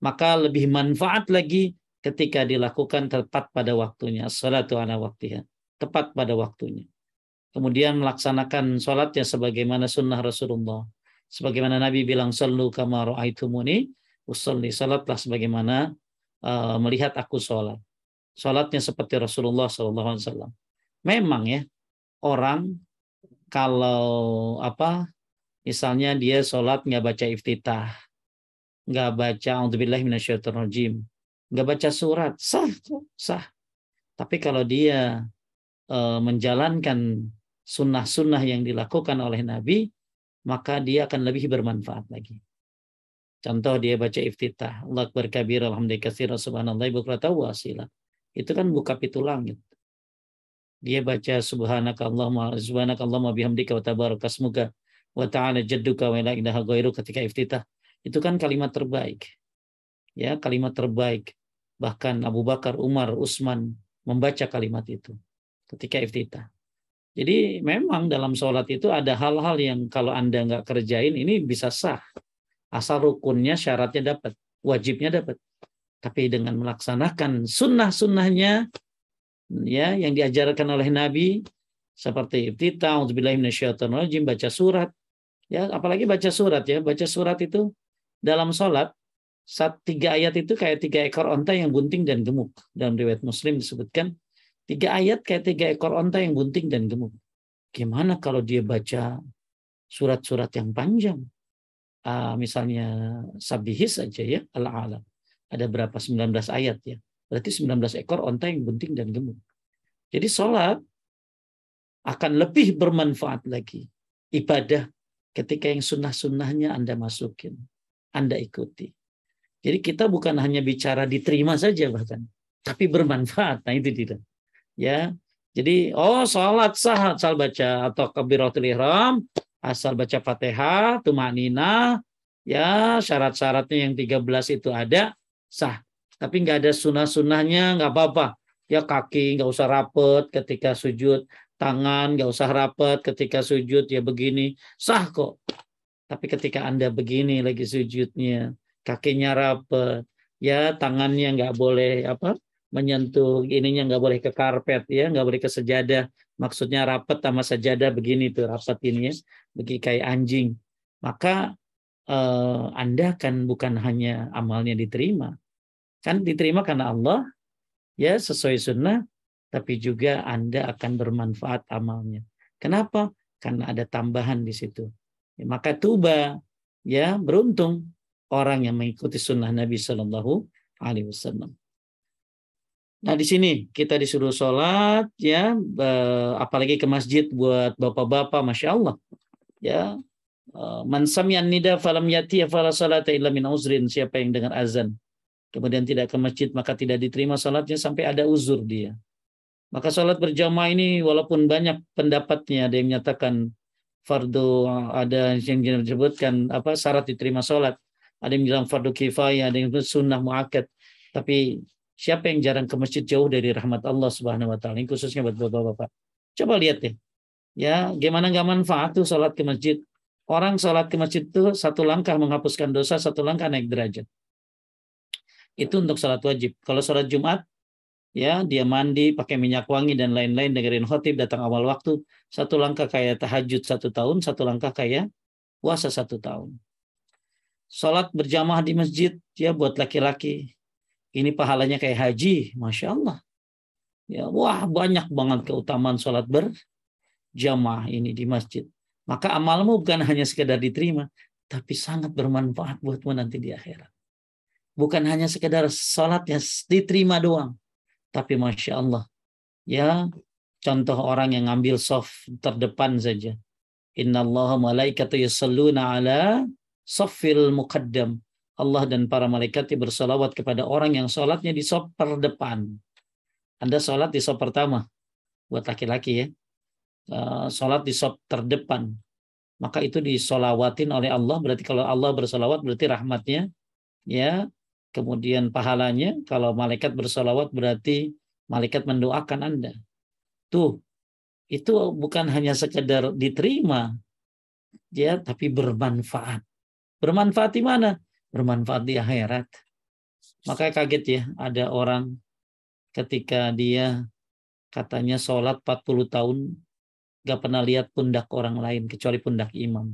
Maka lebih manfaat lagi ketika dilakukan tepat pada waktunya. Sholatu ala waktiha. Tepat pada waktunya. Kemudian melaksanakan sholatnya sebagaimana sunnah Rasulullah. Sebagaimana Nabi bilang, sallu kama ra'aitumuni usolli. Sholatlah sebagaimana melihat aku sholat. Sholatnya seperti Rasulullah SAW. Memang ya, orang kalau misalnya dia sholat nggak baca iftitah, nggak baca a'udzubillahi minasyaitonirrajim, nggak baca surat, sah, sah. Tapi kalau dia menjalankan sunnah-sunnah yang dilakukan oleh Nabi, maka dia akan lebih bermanfaat lagi. Contoh dia baca iftitah, Allahu akbar kabira alhamdulillah katsira subhanallahi bukratan wa asila. Itu kan buka pintu langit. Dia baca subhanakallahumma bihamdika wa tabarakasmuka wa ta'ala jadduka wa la ilaha ghairu ketika iftitah. Itu kan kalimat terbaik. Ya, kalimat terbaik. Bahkan Abu Bakar, Umar, Utsman membaca kalimat itu ketika iftitah. Jadi memang dalam sholat itu ada hal-hal yang kalau Anda nggak kerjain ini bisa sah. Asal rukunnya, syaratnya dapat, wajibnya dapat. Tapi dengan melaksanakan sunnah-sunnahnya, ya, yang diajarkan oleh Nabi, seperti iftitah, a'udzubillahi minasyaitonirrajim, baca surat, ya, apalagi baca surat ya, baca surat itu dalam sholat, 3 ayat itu kayak 3 ekor onta yang bunting dan gemuk. Dalam riwayat Muslim disebutkan 3 ayat kayak 3 ekor onta yang bunting dan gemuk. Gimana kalau dia baca surat-surat yang panjang? Misalnya Sabihis aja ya, Al-A'la. Ada berapa? 19 ayat ya. Berarti 19 ekor onta yang bunting dan gemuk. Jadi sholat akan lebih bermanfaat lagi. Ibadah ketika yang sunnah-sunnahnya Anda masukin, Anda ikuti. Jadi kita bukan hanya bicara diterima saja bahkan, tapi bermanfaat. Nah itu tidak. Ya, jadi sholat sah asal baca atau kabiratul ihram, asal baca Fatihah, tumanina, ya syarat-syaratnya yang 13 itu ada, sah. Tapi nggak ada sunnah-sunnahnya, nggak apa-apa. Ya kaki nggak usah rapet ketika sujud, tangan nggak usah rapet ketika sujud, ya begini, sah kok. Tapi ketika Anda begini lagi sujudnya, kakinya rapet, ya tangannya nggak boleh menyentuh ininya, nggak boleh ke karpet ya, nggak boleh ke sejadah. Maksudnya rapet sama sajadah begini tuh rapet ini ya, begini kayak anjing. Maka Anda kan bukan hanya amalnya diterima, kan diterima karena Allah ya sesuai sunnah, tapi juga Anda akan bermanfaat amalnya. Kenapa? Karena ada tambahan di situ. Ya, maka tuba, ya beruntung orang yang mengikuti sunnah Nabi Shallallahu Alaihi Wasallam. Nah di sini kita disuruh sholat ya, apalagi ke masjid buat bapak-bapak, masya Allah. Ya, man sami'an nida falam yati fala salata illa min uzrin. Siapa yang dengar azan kemudian tidak ke masjid maka tidak diterima sholatnya sampai ada uzur dia. Maka sholat berjamaah ini walaupun banyak pendapatnya, ada yang menyatakan fardu, ada yang disebutkan syarat diterima sholat, ada yang bilang fardu kifayah, ada yang bilang sunnah muakkad. Tapi siapa yang jarang ke masjid jauh dari rahmat Allah Subhanahu wa taala, khususnya buat bapak-bapak. Coba lihat deh. Ya, gimana nggak manfaat tuh sholat ke masjid. Orang sholat ke masjid itu 1 langkah menghapuskan dosa, 1 langkah naik derajat. Itu untuk sholat wajib. Kalau sholat Jumat, ya dia mandi, pakai minyak wangi dan lain-lain, dengerin khotib, datang awal waktu, 1 langkah kayak tahajud 1 tahun, 1 langkah kayak puasa 1 tahun. Sholat berjamaah di masjid, ya buat laki-laki, ini pahalanya kayak haji, masya Allah. Ya, wah banyak banget keutamaan sholat berjamaah ini di masjid. Maka amalmu bukan hanya sekedar diterima, tapi sangat bermanfaat buatmu nanti di akhirat. Bukan hanya sekedar sholatnya diterima doang, tapi masya Allah, ya contoh orang yang ngambil shaf terdepan saja. Innallaha malaikatu yusalluna ala shaffil muqaddam. Allah dan para malaikat bersalawat kepada orang yang sholatnya di shaf terdepan. Anda sholat di shaf pertama, buat laki-laki ya, sholat di shaf terdepan, maka itu disolawatin oleh Allah. Berarti kalau Allah bersalawat berarti rahmatnya, ya. Kemudian pahalanya, kalau malaikat bersalawat berarti malaikat mendoakan Anda. Tuh, itu bukan hanya sekedar diterima, Ya, tapi bermanfaat. Bermanfaat di mana? Bermanfaat di akhirat. Makanya kaget ya, ada orang ketika dia katanya sholat 40 tahun, gak pernah lihat pundak orang lain kecuali pundak imam.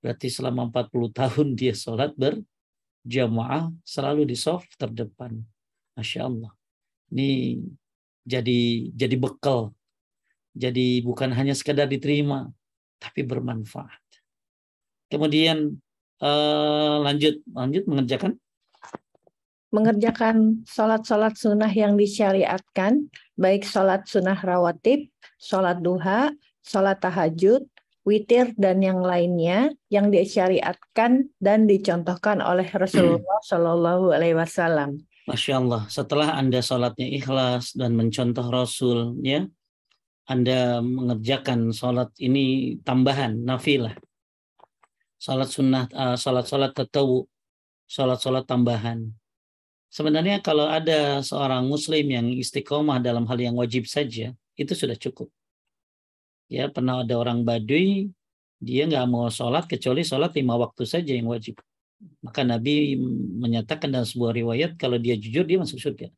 Berarti selama 40 tahun dia sholat berjamaah selalu di shaf terdepan. Masya Allah. Ini jadi bekal. Jadi bukan hanya sekadar diterima, tapi bermanfaat. Kemudian lanjut mengerjakan sholat-sholat sunnah yang disyariatkan, baik sholat sunnah rawatib, sholat duha, sholat tahajud, witir, dan yang lainnya yang disyariatkan dan dicontohkan oleh Rasulullah Shallallahu Alaihi Wasallam. Masya Allah, setelah Anda sholatnya ikhlas dan mencontoh Rasul, ya, Anda mengerjakan sholat ini tambahan, nafilah. Sholat sunnah, sholat tatawu, sholat tambahan. Sebenarnya kalau ada seorang muslim yang istiqomah dalam hal yang wajib saja, itu sudah cukup. Ya, pernah ada orang Baduy, dia nggak mau sholat kecuali sholat 5 waktu saja yang wajib. Maka Nabi menyatakan dalam sebuah riwayat, kalau dia jujur, dia masuk surga.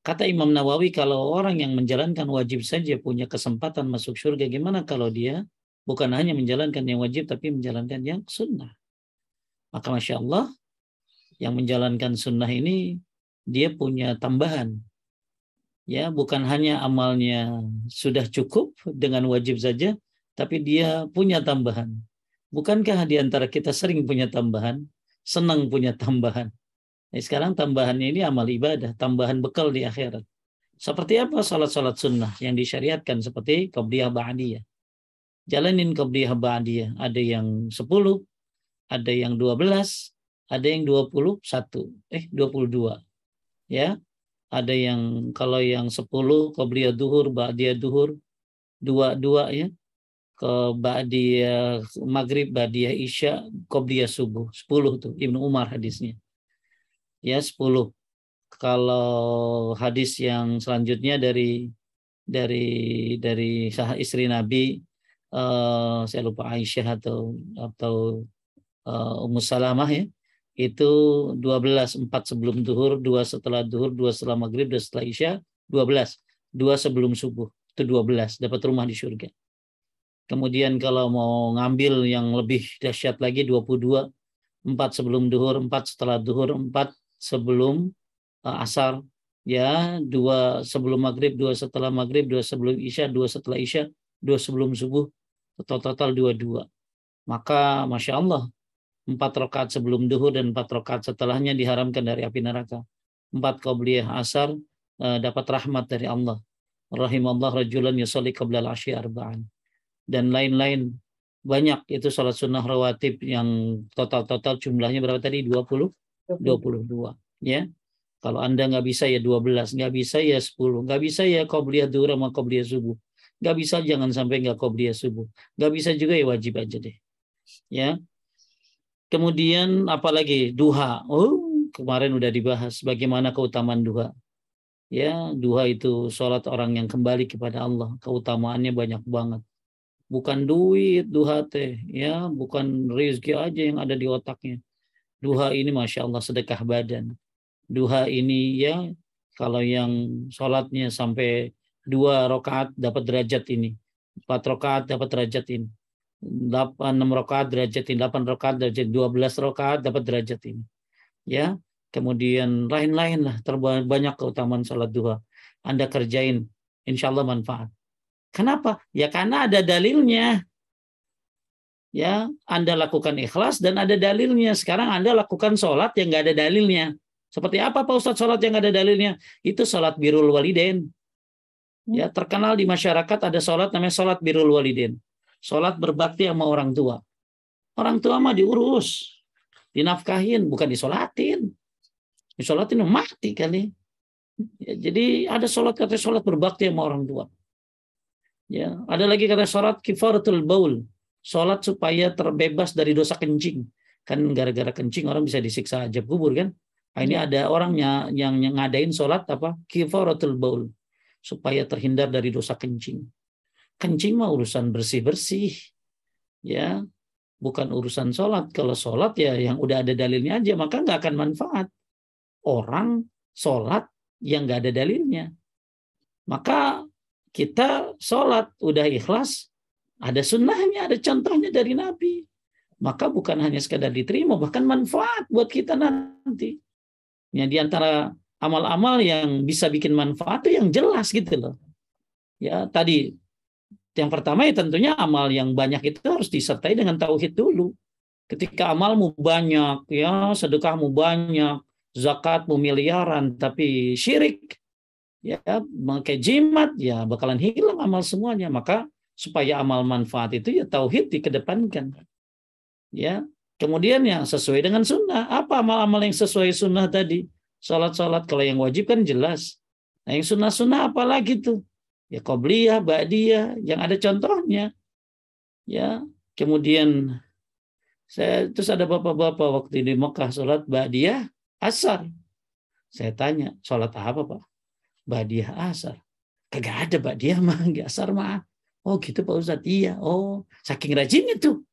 Kata Imam Nawawi, kalau orang yang menjalankan wajib saja punya kesempatan masuk surga, gimana kalau dia bukan hanya menjalankan yang wajib, tapi menjalankan yang sunnah? Maka Masya Allah, yang menjalankan sunnah ini dia punya tambahan, ya, bukan hanya amalnya sudah cukup dengan wajib saja, tapi dia punya tambahan. Bukankah di antara kita sering punya tambahan, senang punya tambahan? Nah, sekarang tambahannya ini amal ibadah, tambahan bekal di akhirat. Seperti apa salat-salat sunnah yang disyariatkan, seperti qabliyah ba'diyah. Jalanin qabliyah ba'diyah, ada yang 10, ada yang 12, ada yang 22. Ya. Ada yang kalau yang 10 qabliyah duhur, ba'diyah duhur, 2 ya. Ke ba'diyah maghrib, ba'diyah isya, qabliyah subuh. 10 tuh Ibnu Umar hadisnya. Ya, 10. Kalau hadis yang selanjutnya dari istri Nabi, saya lupa Aisyah atau Ummu Salamah ya, itu 12, 4 sebelum duhur, 2 setelah duhur, 2 setelah maghrib, 2 setelah isya, 12, 2 sebelum subuh, itu 12, dapat rumah di surga. Kemudian kalau mau ngambil yang lebih dahsyat lagi, 22, 4 sebelum duhur, 4 setelah duhur, 4 sebelum asar, ya, 2 sebelum maghrib, 2 setelah maghrib, 2 sebelum isya, 2 setelah isya, 2 sebelum subuh, total 22. Maka Masya Allah, 4 rakaat sebelum duhur dan 4 rakaat setelahnya diharamkan dari api neraka. 4 qabliyah asar dapat rahmat dari Allah. Rahimallah rajulan yusalli qabla al-'asyi arba'an. Dan lain-lain banyak, itu salat sunnah rawatib yang total jumlahnya berapa tadi? 22. Ya. Kalau Anda nggak bisa ya 12, nggak bisa ya 10, nggak bisa ya qabliyah duhur sama qabliyah subuh. Nggak bisa, jangan sampai nggak qabliyah subuh. Nggak bisa juga ya wajib aja deh. Ya. Kemudian apalagi duha. Kemarin udah dibahas bagaimana keutamaan duha. Ya, duha itu sholat orang yang kembali kepada Allah. Keutamaannya banyak banget. Bukan duit duha teh, ya, bukan rezeki aja yang ada di otaknya. Duha ini Masya Allah sedekah badan. Duha ini ya, kalau yang sholatnya sampai 2 rakaat dapat derajat ini. 4 rakaat dapat derajat ini. 6 rakaat derajat ini, 8 rakaat derajat, 12 rakaat dapat derajat ini. Ya, kemudian lain-lain lah, terbanyak keutamaan salat duha. Anda kerjain, insya Allah manfaat. Kenapa? Ya karena ada dalilnya. Ya, Anda lakukan ikhlas dan ada dalilnya. Sekarang Anda lakukan sholat yang nggak ada dalilnya. Seperti apa Pak Ustadz sholat yang nggak ada dalilnya? Itu sholat birrul walidain. Ya, terkenal di masyarakat ada sholat namanya sholat birrul walidain. Sholat berbakti sama orang tua. Orang tua mah diurus, dinafkahin, bukan disolatin. Disolatin mati kali. Ya, jadi ada kata sholat berbakti sama orang tua. Ya, ada lagi kata sholat kifaratul baul. Sholat supaya terbebas dari dosa kencing. Kan gara-gara kencing orang bisa disiksa azab kubur kan. Nah, ini ada orangnya yang ngadain sholat apa? Kifaratul baul. Supaya terhindar dari dosa kencing. Kencing mah urusan bersih-bersih. Ya, bukan urusan sholat. Kalau sholat ya yang udah ada dalilnya aja, maka nggak akan manfaat. Orang sholat yang nggak ada dalilnya. Maka kita sholat udah ikhlas, ada sunnahnya, ada contohnya dari Nabi. Maka bukan hanya sekadar diterima, bahkan manfaat buat kita nanti. Ya, di antara amal-amal yang bisa bikin manfaat itu yang jelas gitu loh. Ya, tadi yang pertama ya tentunya amal yang banyak itu harus disertai dengan tauhid dulu. Ketika amalmu banyak, ya sedekahmu banyak, zakatmu miliaran, tapi syirik, ya pakai jimat, ya bakalan hilang amal semuanya. Maka supaya amal manfaat itu ya tauhid dikedepankan. Ya, kemudian yang sesuai dengan sunnah. Apa amal-amal yang sesuai sunnah tadi? Salat-salat, kalau yang wajib kan jelas. Nah, yang sunnah-sunnah apa lagi tuh? Ya qobliyah, ba'diyah, yang ada contohnya. Ya, kemudian terus ada bapak-bapak waktu di Mekah salat ba'diyah asar. Saya tanya, salat apa Pak? Ba'diyah asar. Kagak ada ba'diyah mah, asar mah. Oh gitu Pak Ustadz. Iya. Oh, saking rajinnya tuh.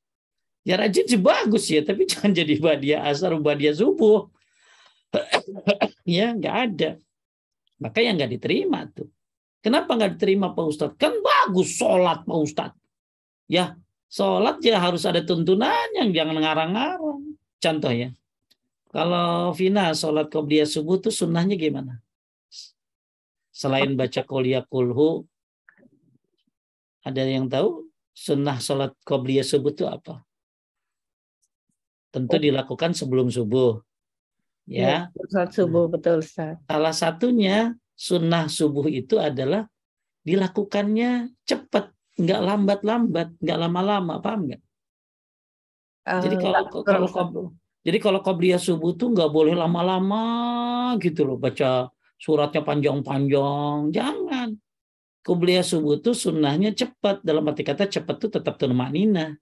Ya rajin sih bagus ya, tapi jangan jadi ba'diyah asar, ba'diyah subuh. Ya nggak ada. Maka yang nggak diterima tuh. Kenapa nggak diterima Pak Ustadz? Kan bagus sholat Pak Ustadz. Ya sholat ya harus ada tuntunan, yang jangan ngarang-ngarang. Contoh ya, kalau Vina sholat qobliyah subuh tuh sunnahnya gimana? Selain baca qobliyah kulhu, ada yang tahu sunnah sholat qobliyah subuh itu apa? Tentu dilakukan sebelum subuh. Ya, sholat subuh, betul Ustaz. salah satunya sunnah subuh itu adalah dilakukannya cepat, nggak lambat-lambat, nggak lama-lama, paham nggak? Jadi kalau qobliyah subuh tuh nggak boleh lama-lama gitu loh, baca suratnya panjang-panjang, jangan. Qobliyah subuh tuh sunnahnya cepat, dalam arti kata cepat tuh tetap tumaninah.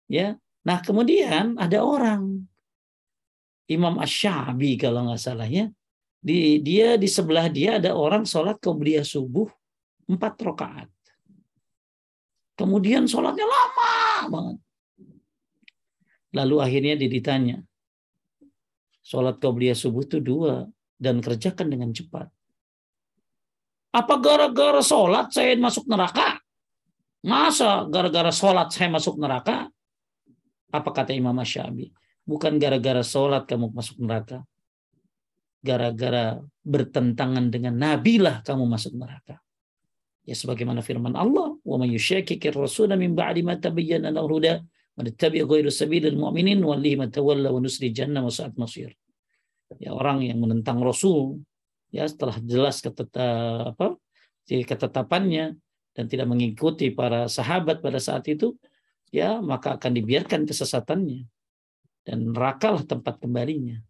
Ya, nah kemudian ada orang Imam Asy-Syafi'i kalau nggak salah ya, dia di sebelah dia ada orang sholat qobliyah subuh 4 rakaat. Kemudian sholatnya lama banget. Lalu akhirnya dia ditanya, sholat qobliyah subuh itu 2 dan kerjakan dengan cepat. Apa gara-gara sholat saya masuk neraka? Masa gara-gara sholat saya masuk neraka? Apa kata Imam Asy-Syafi'i? Bukan gara-gara sholat kamu masuk neraka. Gara-gara bertentangan dengan Nabi lah kamu masuk neraka. Ya sebagaimana firman Allah, "Wa may yushaqiqir rasula min ba'di ma tabayyana lahu al-huda wa yattabi' ghayra sabilil mu'minin wallahi ma tawalla wa nusli jahannam wa sa'at masir." Ya orang yang menentang Rasul ya setelah jelas ketetapannya dan tidak mengikuti para sahabat pada saat itu, ya maka akan dibiarkan kesesatannya dan nerakalah tempat kembalinya.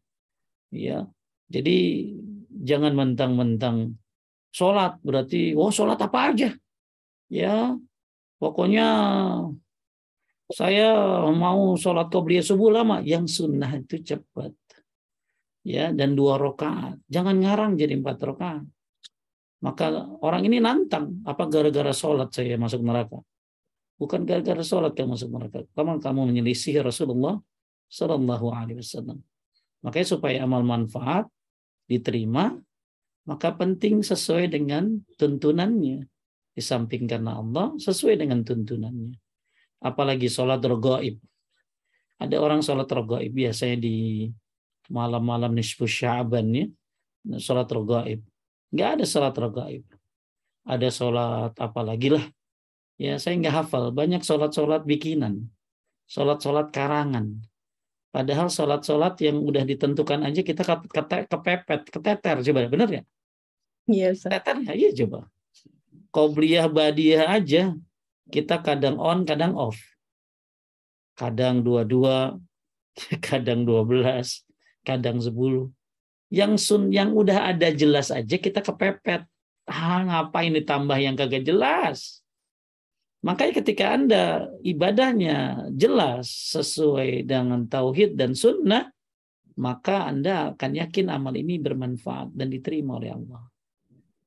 Ya. Jadi jangan mentang-mentang sholat berarti sholat apa aja. Ya, pokoknya saya mau sholat qobliyah subuh lama, yang sunnah itu cepat. Ya, dan 2 rakaat. Jangan ngarang jadi 4 rakaat. Maka orang ini nantang, apa gara-gara sholat saya masuk neraka? Bukan gara-gara sholat kamu masuk neraka. Kamu menyelisih Rasulullah Sallallahu Alaihi Wasallam. Makanya supaya amal manfaat diterima, maka penting sesuai dengan tuntunannya. Di samping karena Allah, sesuai dengan tuntunannya. Apalagi sholat raghaib. Ada orang sholat raghaib biasanya di malam-malam nisfu Sya'ban ya, sholat raghaib. Nggak ada sholat raghaib. Ada sholat apa lagi lah. Ya saya nggak hafal. Banyak sholat-sholat bikinan. Sholat-sholat karangan. Padahal sholat-sholat yang udah ditentukan aja kita kepepet, keteter. Coba, bener ya? Iya, Keteter ya? Iya coba. Qobliyah ba'diyah aja kita kadang on, kadang off. Kadang 22, kadang 12, kadang 10. Yang udah ada jelas aja kita kepepet. Ngapain ditambah yang kagak jelas? Makanya ketika Anda ibadahnya jelas sesuai dengan tauhid dan sunnah, maka Anda akan yakin amal ini bermanfaat dan diterima oleh Allah.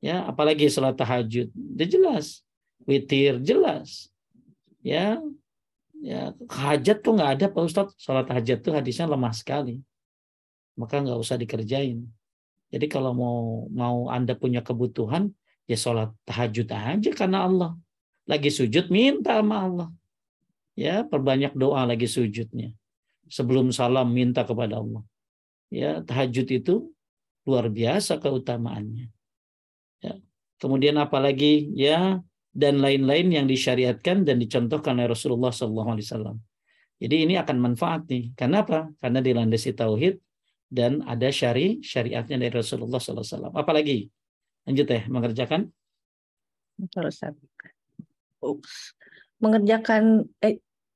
Ya, apalagi salat tahajud. Udah jelas. witir jelas. Ya, ya hajat tuh nggak ada Pak Ustadz. Salat hajat tuh hadisnya lemah sekali. Maka nggak usah dikerjain. Jadi kalau mau Anda punya kebutuhan, ya sholat tahajud aja karena Allah. Lagi sujud minta sama Allah. Ya, perbanyak doa lagi sujudnya. Sebelum salam minta kepada Allah. Ya, tahajud itu luar biasa keutamaannya. Ya. Kemudian apalagi ya dan lain-lain yang disyariatkan dan dicontohkan oleh Rasulullah SAW. Jadi ini akan manfaat nih. Kenapa? Karena dilandasi tauhid dan ada syariatnya dari Rasulullah SAW. Apalagi? Lanjut mengerjakan?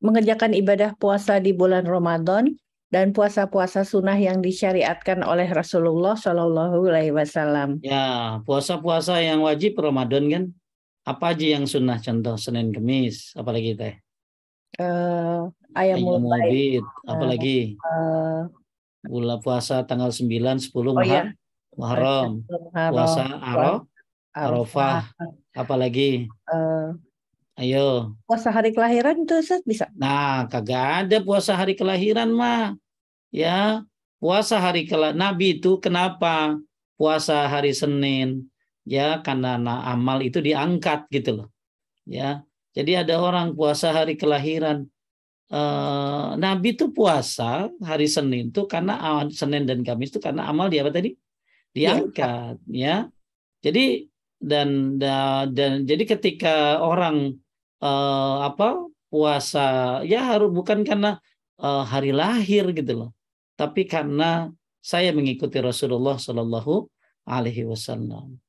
Mengerjakan ibadah puasa di bulan Ramadan dan puasa-puasa sunnah yang disyariatkan oleh Rasulullah Shallallahu Alaihi Wasallam. Ya, puasa-puasa yang wajib Ramadan kan? Apa aja yang sunnah? Contoh Senin Kemis, apalagi teh? Ayamul Bait. Apalagi? Bulan puasa tanggal 9, 10 Muharram. Puasa Arafah. Apalagi? Ayo. Puasa hari kelahiran itu Ustaz bisa? Nah, kagak ada puasa hari kelahiran mah. Ya, puasa hari Nabi itu kenapa puasa hari Senin? Ya, karena amal itu diangkat gitu loh. Ya, jadi ada orang puasa hari kelahiran. Nabi itu puasa hari Senin itu karena Senin dan Kamis itu karena amal dia apa tadi? Diangkat, ya. Jadi dan jadi ketika orang puasa ya harus bukan karena hari lahir gitu loh, tapi karena saya mengikuti Rasulullah Shallallahu Alaihi Wasallam.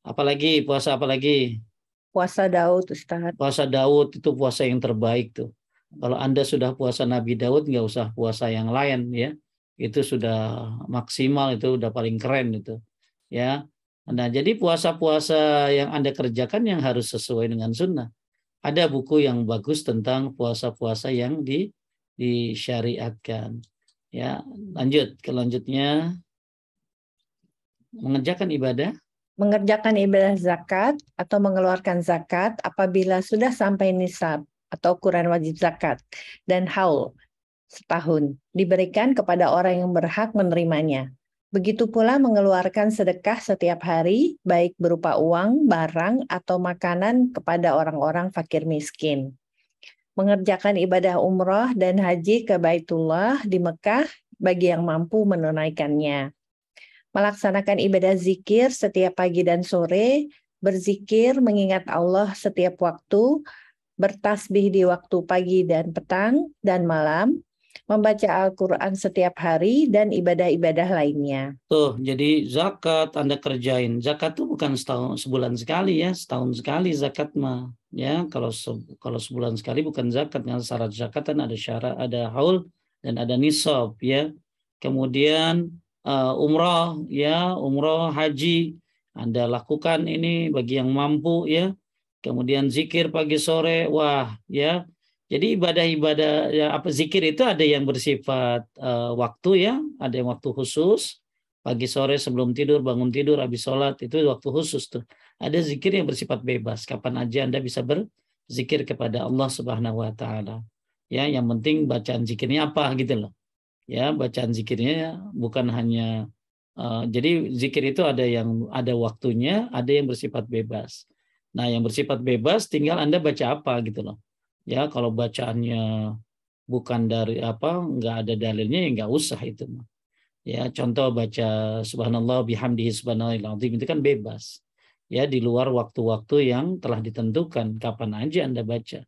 Apalagi puasa apalagi? Puasa Daud, Ustaz. Puasa Daud itu puasa yang terbaik tuh. Kalau Anda sudah puasa Nabi Daud, nggak usah puasa yang lain ya. Itu sudah maksimal, itu udah paling keren itu. Ya. Nah, jadi puasa-puasa yang Anda kerjakan yang harus sesuai dengan sunnah. Ada buku yang bagus tentang puasa-puasa yang disyariatkan. Ya, lanjut. Kelanjutnya mengerjakan ibadah. Mengerjakan ibadah zakat atau mengeluarkan zakat apabila sudah sampai nisab atau ukuran wajib zakat dan haul setahun diberikan kepada orang yang berhak menerimanya. Begitu pula mengeluarkan sedekah setiap hari, baik berupa uang, barang, atau makanan kepada orang-orang fakir miskin. Mengerjakan ibadah umroh dan haji ke Baitullah di Mekah bagi yang mampu menunaikannya. Melaksanakan ibadah zikir setiap pagi dan sore, berzikir mengingat Allah setiap waktu, bertasbih di waktu pagi dan petang dan malam, membaca Al-Quran setiap hari, dan ibadah-ibadah lainnya. Tuh, jadi zakat Anda kerjain. Zakat tuh bukan sebulan sekali ya, setahun sekali zakat mah. Ya, kalau sebulan sekali bukan zakat. Yang syarat zakat kan ada syarat, ada haul dan ada nisab ya. Kemudian umroh ya, umroh haji Anda lakukan ini bagi yang mampu ya. Kemudian zikir pagi sore, wah ya. Jadi ibadah-ibadah ya, zikir itu ada yang bersifat waktu ya, ada yang waktu khusus, pagi sore sebelum tidur, bangun tidur, habis sholat, itu waktu khusus tuh. Ada zikir yang bersifat bebas, kapan aja Anda bisa berzikir kepada Allah Subhanahu wa taala. Ya, yang penting bacaan zikirnya apa gitu loh. Ya, bacaan zikirnya bukan hanya jadi zikir itu ada waktunya, ada yang bersifat bebas. Nah, yang bersifat bebas tinggal Anda baca apa gitu loh. Ya, kalau bacaannya bukan dari nggak ada dalilnya ya nggak usah itu. Ya, contoh baca subhanallah bihamdihi subhanallahil azim itu kan bebas. Ya, di luar waktu-waktu yang telah ditentukan kapan aja Anda baca.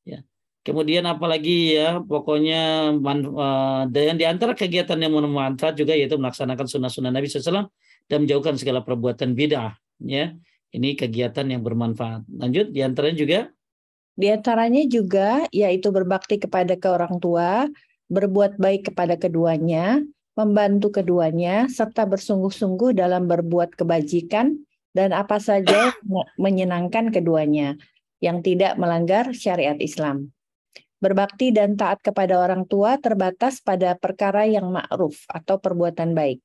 Ya. Kemudian apalagi ya, pokoknya dan di antara kegiatan yang bermanfaat juga yaitu melaksanakan sunnah-sunnah Nabi SAW dan menjauhkan segala perbuatan bid'ah. Ya, ini kegiatan yang bermanfaat. Lanjut, di antaranya juga. Di antaranya juga yaitu berbakti kepada orang tua, berbuat baik kepada keduanya, membantu keduanya, serta bersungguh-sungguh dalam berbuat kebajikan dan apa saja menyenangkan keduanya yang tidak melanggar syariat Islam. Berbakti dan taat kepada orang tua terbatas pada perkara yang ma'ruf atau perbuatan baik.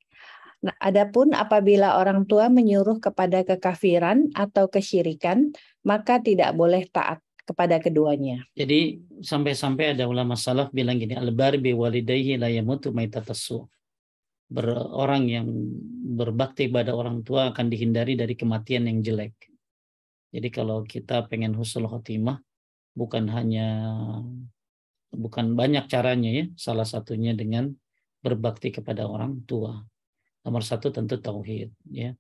Nah, adapun apabila orang tua menyuruh kepada kekafiran atau kesyirikan, maka tidak boleh taat kepada keduanya. Jadi sampai-sampai ada ulama salaf bilang gini, al-barri bi walidayhi la yamutu maitatassu. Orang yang berbakti pada orang tua akan dihindari dari kematian yang jelek. Jadi kalau kita pengen husnul khotimah, bukan banyak caranya ya, salah satunya dengan berbakti kepada orang tua. Nomor satu tentu tauhid ya.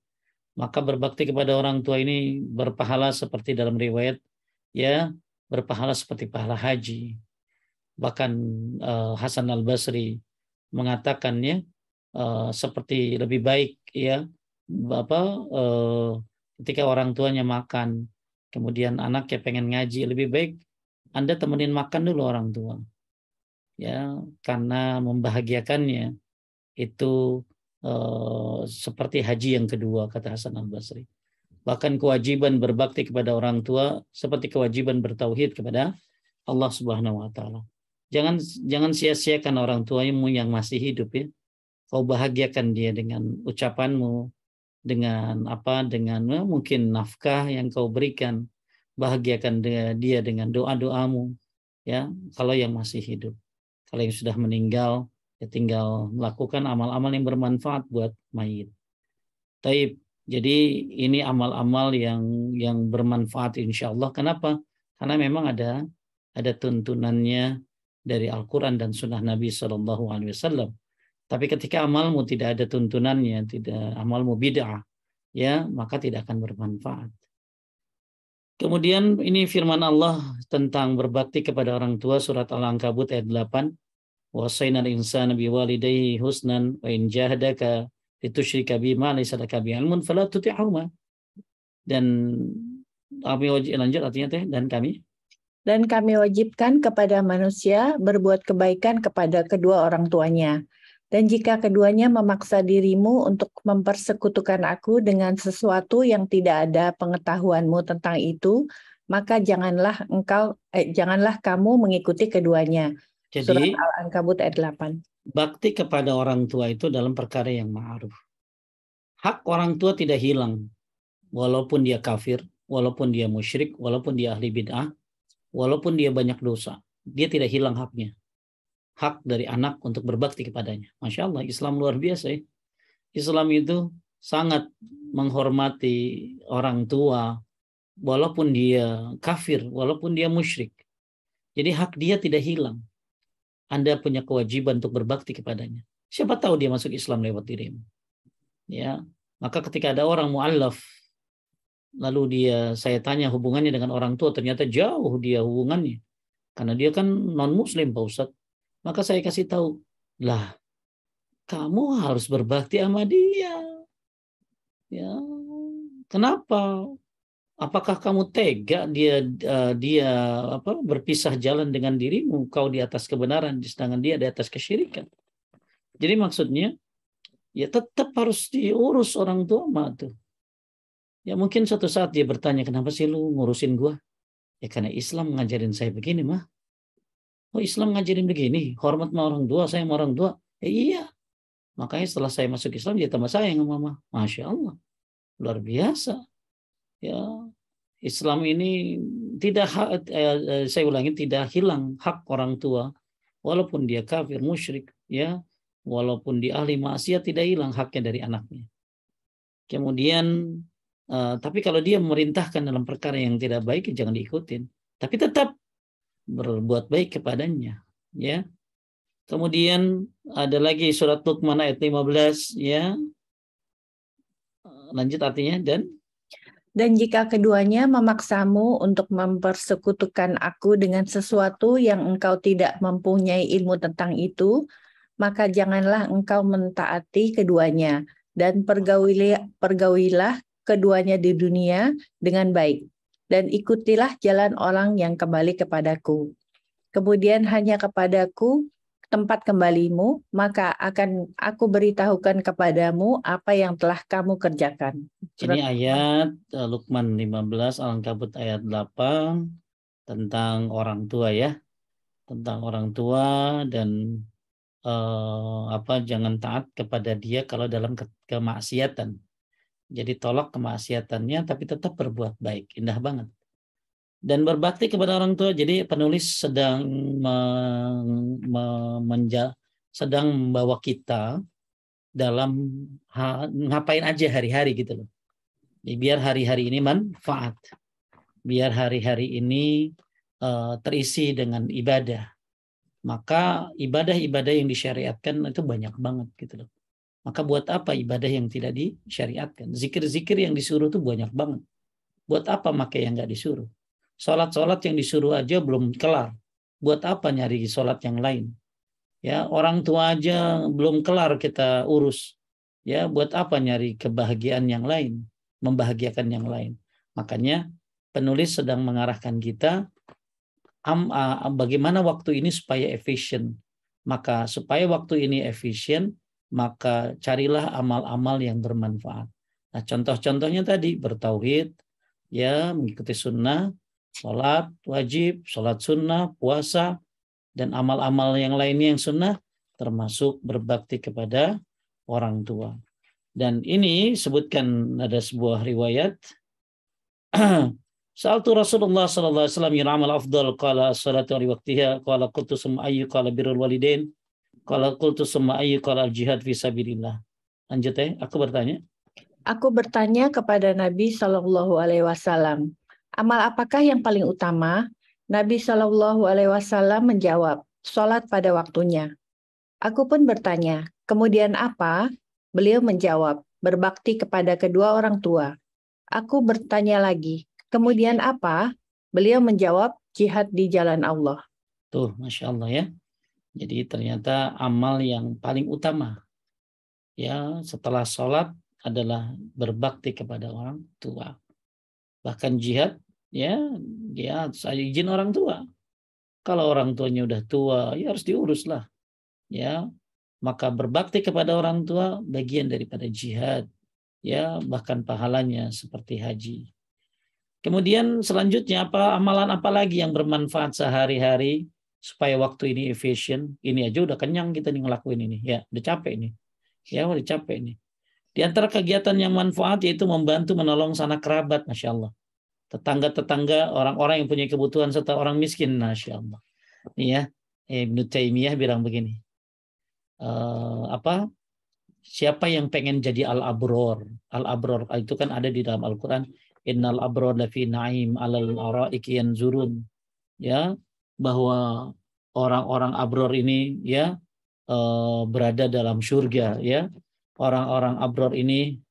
Maka berbakti kepada orang tua ini berpahala seperti dalam riwayat ya, berpahala seperti pahala haji. Bahkan Hasan Al-Basri mengatakannya seperti lebih baik ya ketika orang tuanya makan, kemudian anaknya pengen ngaji, lebih baik Anda temenin makan dulu orang tua. Ya, karena membahagiakannya itu seperti haji yang kedua, kata Hasan Al-Basri. Bahkan kewajiban berbakti kepada orang tua seperti kewajiban bertauhid kepada Allah Subhanahu wa taala. Jangan sia-siakan orang tuamu yang masih hidup ya. Kau bahagiakan dia dengan ucapanmu, dengan mungkin nafkah yang kau berikan, bahagiakan dia dengan doa-doamu ya, kalau yang masih hidup. Kalau yang sudah meninggal ya tinggal melakukan amal-amal yang bermanfaat buat mayit. Taib. Jadi ini amal-amal yang bermanfaat insya Allah. Kenapa? Karena memang ada tuntunannya dari Al-Quran dan Sunnah Nabi SAW. Tapi ketika amalmu tidak ada tuntunannya, amalmu bid'ah, ya maka tidak akan bermanfaat. Kemudian ini firman Allah tentang berbakti kepada orang tua, surat Al-Ankabut ayat 8. Wasainal insana biwalidayhi husnan wa in jahadaka litusyrika bima laysa laka bihi ilmun fala tuti'huma. Dan kami lanjut artinya dan kami wajibkan kepada manusia berbuat kebaikan kepada kedua orang tuanya. Dan jika keduanya memaksa dirimu untuk mempersekutukan aku dengan sesuatu yang tidak ada pengetahuanmu tentang itu, maka janganlah kamu mengikuti keduanya. Jadi, surat Al-Ankabut ayat 8. Bakti kepada orang tua itu dalam perkara yang ma'ruf. Hak orang tua tidak hilang, walaupun dia kafir, walaupun dia musyrik, walaupun dia ahli bid'ah, walaupun dia banyak dosa. Dia tidak hilang haknya. Hak dari anak untuk berbakti kepadanya. Masya Allah, Islam luar biasa ya. Islam itu sangat menghormati orang tua, walaupun dia kafir, walaupun dia musyrik. Jadi hak dia tidak hilang. Anda punya kewajiban untuk berbakti kepadanya. Siapa tahu dia masuk Islam lewat dirimu. Ya, maka ketika ada orang mu'allaf, lalu saya tanya hubungannya dengan orang tua, ternyata jauh dia hubungannya. Karena dia kan non-muslim Pak Ustadz. Maka saya kasih tahu, lah kamu harus berbakti sama dia. Ya, kenapa? Apakah kamu tega dia berpisah jalan dengan dirimu? Kau di atas kebenaran, sedangkan dia di atas kesyirikan. Jadi maksudnya, ya tetap harus diurus orang tua mah tuh. Ya mungkin suatu saat dia bertanya, kenapa sih lu ngurusin gua? Ya karena Islam ngajarin saya begini mah. Oh Islam ngajarin begini, hormat sama orang tua, sayang sama orang tua. Iya. Makanya setelah saya masuk Islam, dia tambah sayang sama mama. Masya Allah. Luar biasa. Ya, Islam ini saya ulangi, tidak hilang hak orang tua. Walaupun dia kafir, musyrik, ya, walaupun dia ahli maksiat, tidak hilang haknya dari anaknya. Kemudian, tapi kalau dia memerintahkan dalam perkara yang tidak baik, jangan diikutin. Tapi tetap berbuat baik kepadanya, ya. Kemudian ada lagi surat Luqman ayat 15, ya. Lanjut artinya, dan jika keduanya memaksamu untuk mempersekutukan aku dengan sesuatu yang engkau tidak mempunyai ilmu tentang itu, maka janganlah engkau mentaati keduanya, dan pergaulilah keduanya di dunia dengan baik, dan ikutilah jalan orang yang kembali kepadaku. Kemudian hanya kepadaku tempat kembalimu, maka akan aku beritahukan kepadamu apa yang telah kamu kerjakan. Ini ayat Luqman 15, Al-Ankabut ayat 8, tentang orang tua ya. Tentang orang tua dan jangan taat kepada dia kalau dalam kemaksiatan. Jadi tolak kemaksiatannya tapi tetap berbuat baik. Indah banget. Dan berbakti kepada orang tua. Jadi penulis sedang sedang membawa kita dalam ngapain aja hari-hari gitu loh. Jadi biar hari-hari ini manfaat. Biar hari-hari ini terisi dengan ibadah. Maka ibadah-ibadah yang disyariatkan itu banyak banget gitu loh. Maka buat apa ibadah yang tidak disyariatkan? Zikir-zikir yang disuruh tuh banyak banget. Buat apa pakai yang nggak disuruh? Sholat-sholat yang disuruh aja belum kelar. Buat apa nyari sholat yang lain? Ya, orang tua aja belum kelar kita urus. Ya, buat apa nyari kebahagiaan yang lain? Membahagiakan yang lain. Makanya penulis sedang mengarahkan kita bagaimana waktu ini supaya efisien. Maka supaya waktu ini efisien, maka carilah amal-amal yang bermanfaat. Nah, contoh-contohnya tadi bertauhid, ya, mengikuti sunnah, sholat wajib, sholat sunnah, puasa, dan amal-amal yang lainnya yang sunnah, termasuk berbakti kepada orang tua. Dan ini sebutkan ada sebuah riwayat. Sa'altu Rasulullah sallallahu alaihi wasallam ya'mal afdal qala as-salatu li waqtiha qala qultu summa ayyu qala birrul walidain qala qultu summa ayyu qala al-jihad fi sabilillah. Lanjut ya, aku bertanya. Aku bertanya kepada Nabi Shallallahu Alaihi Wasallam, amal apakah yang paling utama? Nabi Shallallahu Alaihi Wasallam menjawab, sholat pada waktunya. Aku pun bertanya, kemudian apa? Beliau menjawab, berbakti kepada kedua orang tua. Aku bertanya lagi, kemudian apa? Beliau menjawab, jihad di jalan Allah. Tuh, Masya Allah ya. Jadi ternyata amal yang paling utama ya setelah sholat adalah berbakti kepada orang tua. Bahkan jihad ya saya izin orang tua. Kalau orang tuanya udah tua ya harus diurus lah. Ya, maka berbakti kepada orang tua bagian daripada jihad. Ya, bahkan pahalanya seperti haji. Kemudian selanjutnya amalan apa lagi yang bermanfaat sehari-hari supaya waktu ini efisien? Ini aja udah kenyang kita nih ngelakuin ini. Ya, udah capek nih. Ya, udah capek nih. Di antara kegiatan yang manfaat yaitu membantu menolong sanak kerabat, Masya Allah. Tetangga-tetangga, orang-orang yang punya kebutuhan serta orang miskin, Masya Allah. Ini ya, Ibnu Taimiyah bilang begini. Siapa yang pengen jadi al-abror? Al-abror itu kan ada di dalam Al-Quran. Innal abror lafi na'im alal araiki yanzurun. Ya, bahwa orang-orang abror ini ya berada dalam surga ya. Orang-orang abror ini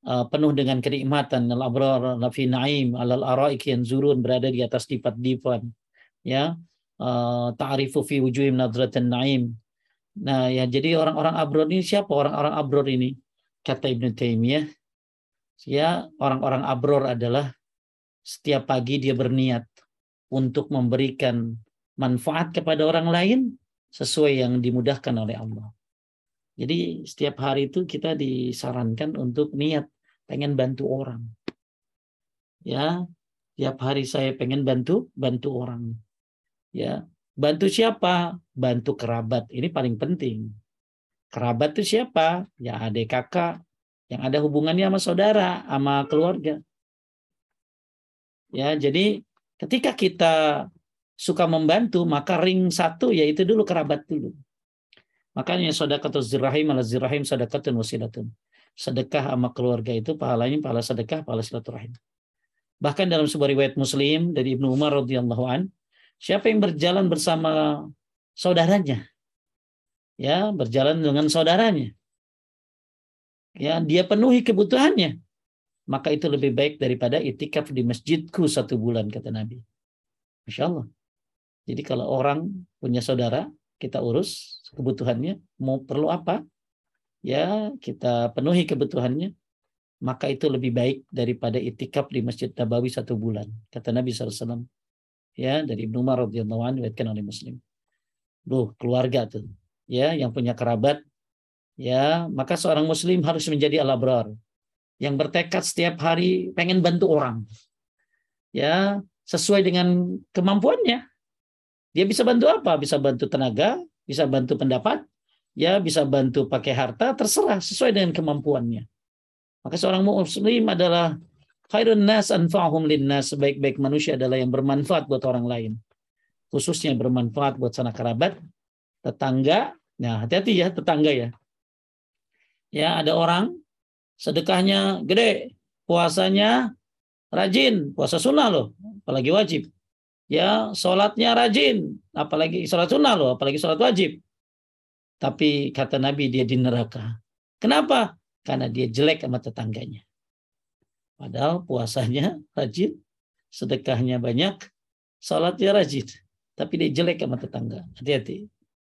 penuh dengan kenikmatan. Al abror lafi na'im alal araiki yanzurun, berada di atas dipan-dipan. Ya. Ta'rifu fi wujuhim nadratan na'im. Nah, ya jadi orang-orang abror ini siapa orang-orang abror ini? Kata Ibnu Taimiyah, ya orang-orang abror adalah setiap pagi dia berniat untuk memberikan manfaat kepada orang lain sesuai yang dimudahkan oleh Allah. Jadi setiap hari itu kita disarankan untuk niat pengen bantu orang. Ya, tiap hari saya pengen bantu orang. Ya, bantu siapa? Bantu kerabat. Ini paling penting. Kerabat itu siapa? Ya adik kakak yang ada hubungannya sama saudara, sama keluarga. Ya, jadi ketika kita suka membantu, maka ring satu yaitu dulu kerabat dulu. Makanya sedekahus zirrahim ala zirrahim sedekatun wasilatun. Sedekah sama keluarga itu pahalanya pahala sedekah, pahala silaturahim. Bahkan dalam sebuah riwayat Muslim dari Ibnu Umar radhiyallahu an, siapa yang berjalan bersama saudaranya? Ya, berjalan dengan saudaranya. Ya, dia penuhi kebutuhannya. Maka itu lebih baik daripada itikaf di masjidku 1 bulan, kata Nabi. Masya Allah. Jadi kalau orang punya saudara, kita urus kebutuhannya, mau perlu apa, ya kita penuhi kebutuhannya, maka itu lebih baik daripada itikaf di Masjid Nabawi 1 bulan, kata Nabi SAW. Ya, dari Ibnu Umar radhiyallahu anhu diriwayatkan oleh Muslim. Loh, keluarga tuh, ya, yang punya kerabat, ya, maka seorang Muslim harus menjadi al-abrar, yang bertekad setiap hari pengen bantu orang, ya, sesuai dengan kemampuannya. Dia bisa bantu apa? Bisa bantu tenaga, bisa bantu pendapat, ya bisa bantu pakai harta, terserah sesuai dengan kemampuannya. Maka seorang muslim adalah khairun nas anfa'uhum linnas, sebaik-baik manusia adalah yang bermanfaat buat orang lain. Khususnya bermanfaat buat sanak kerabat, tetangga. Nah, hati-hati ya tetangga ya. Ya, ada orang sedekahnya gede, puasanya rajin, puasa sunnah loh, apalagi wajib. Ya, sholatnya rajin, apalagi sholat sunnah loh, apalagi sholat wajib. Tapi kata Nabi dia di neraka. Kenapa? Karena dia jelek sama tetangganya. Padahal puasanya rajin, sedekahnya banyak, sholatnya rajin. Tapi dia jelek sama tetangga. Hati-hati.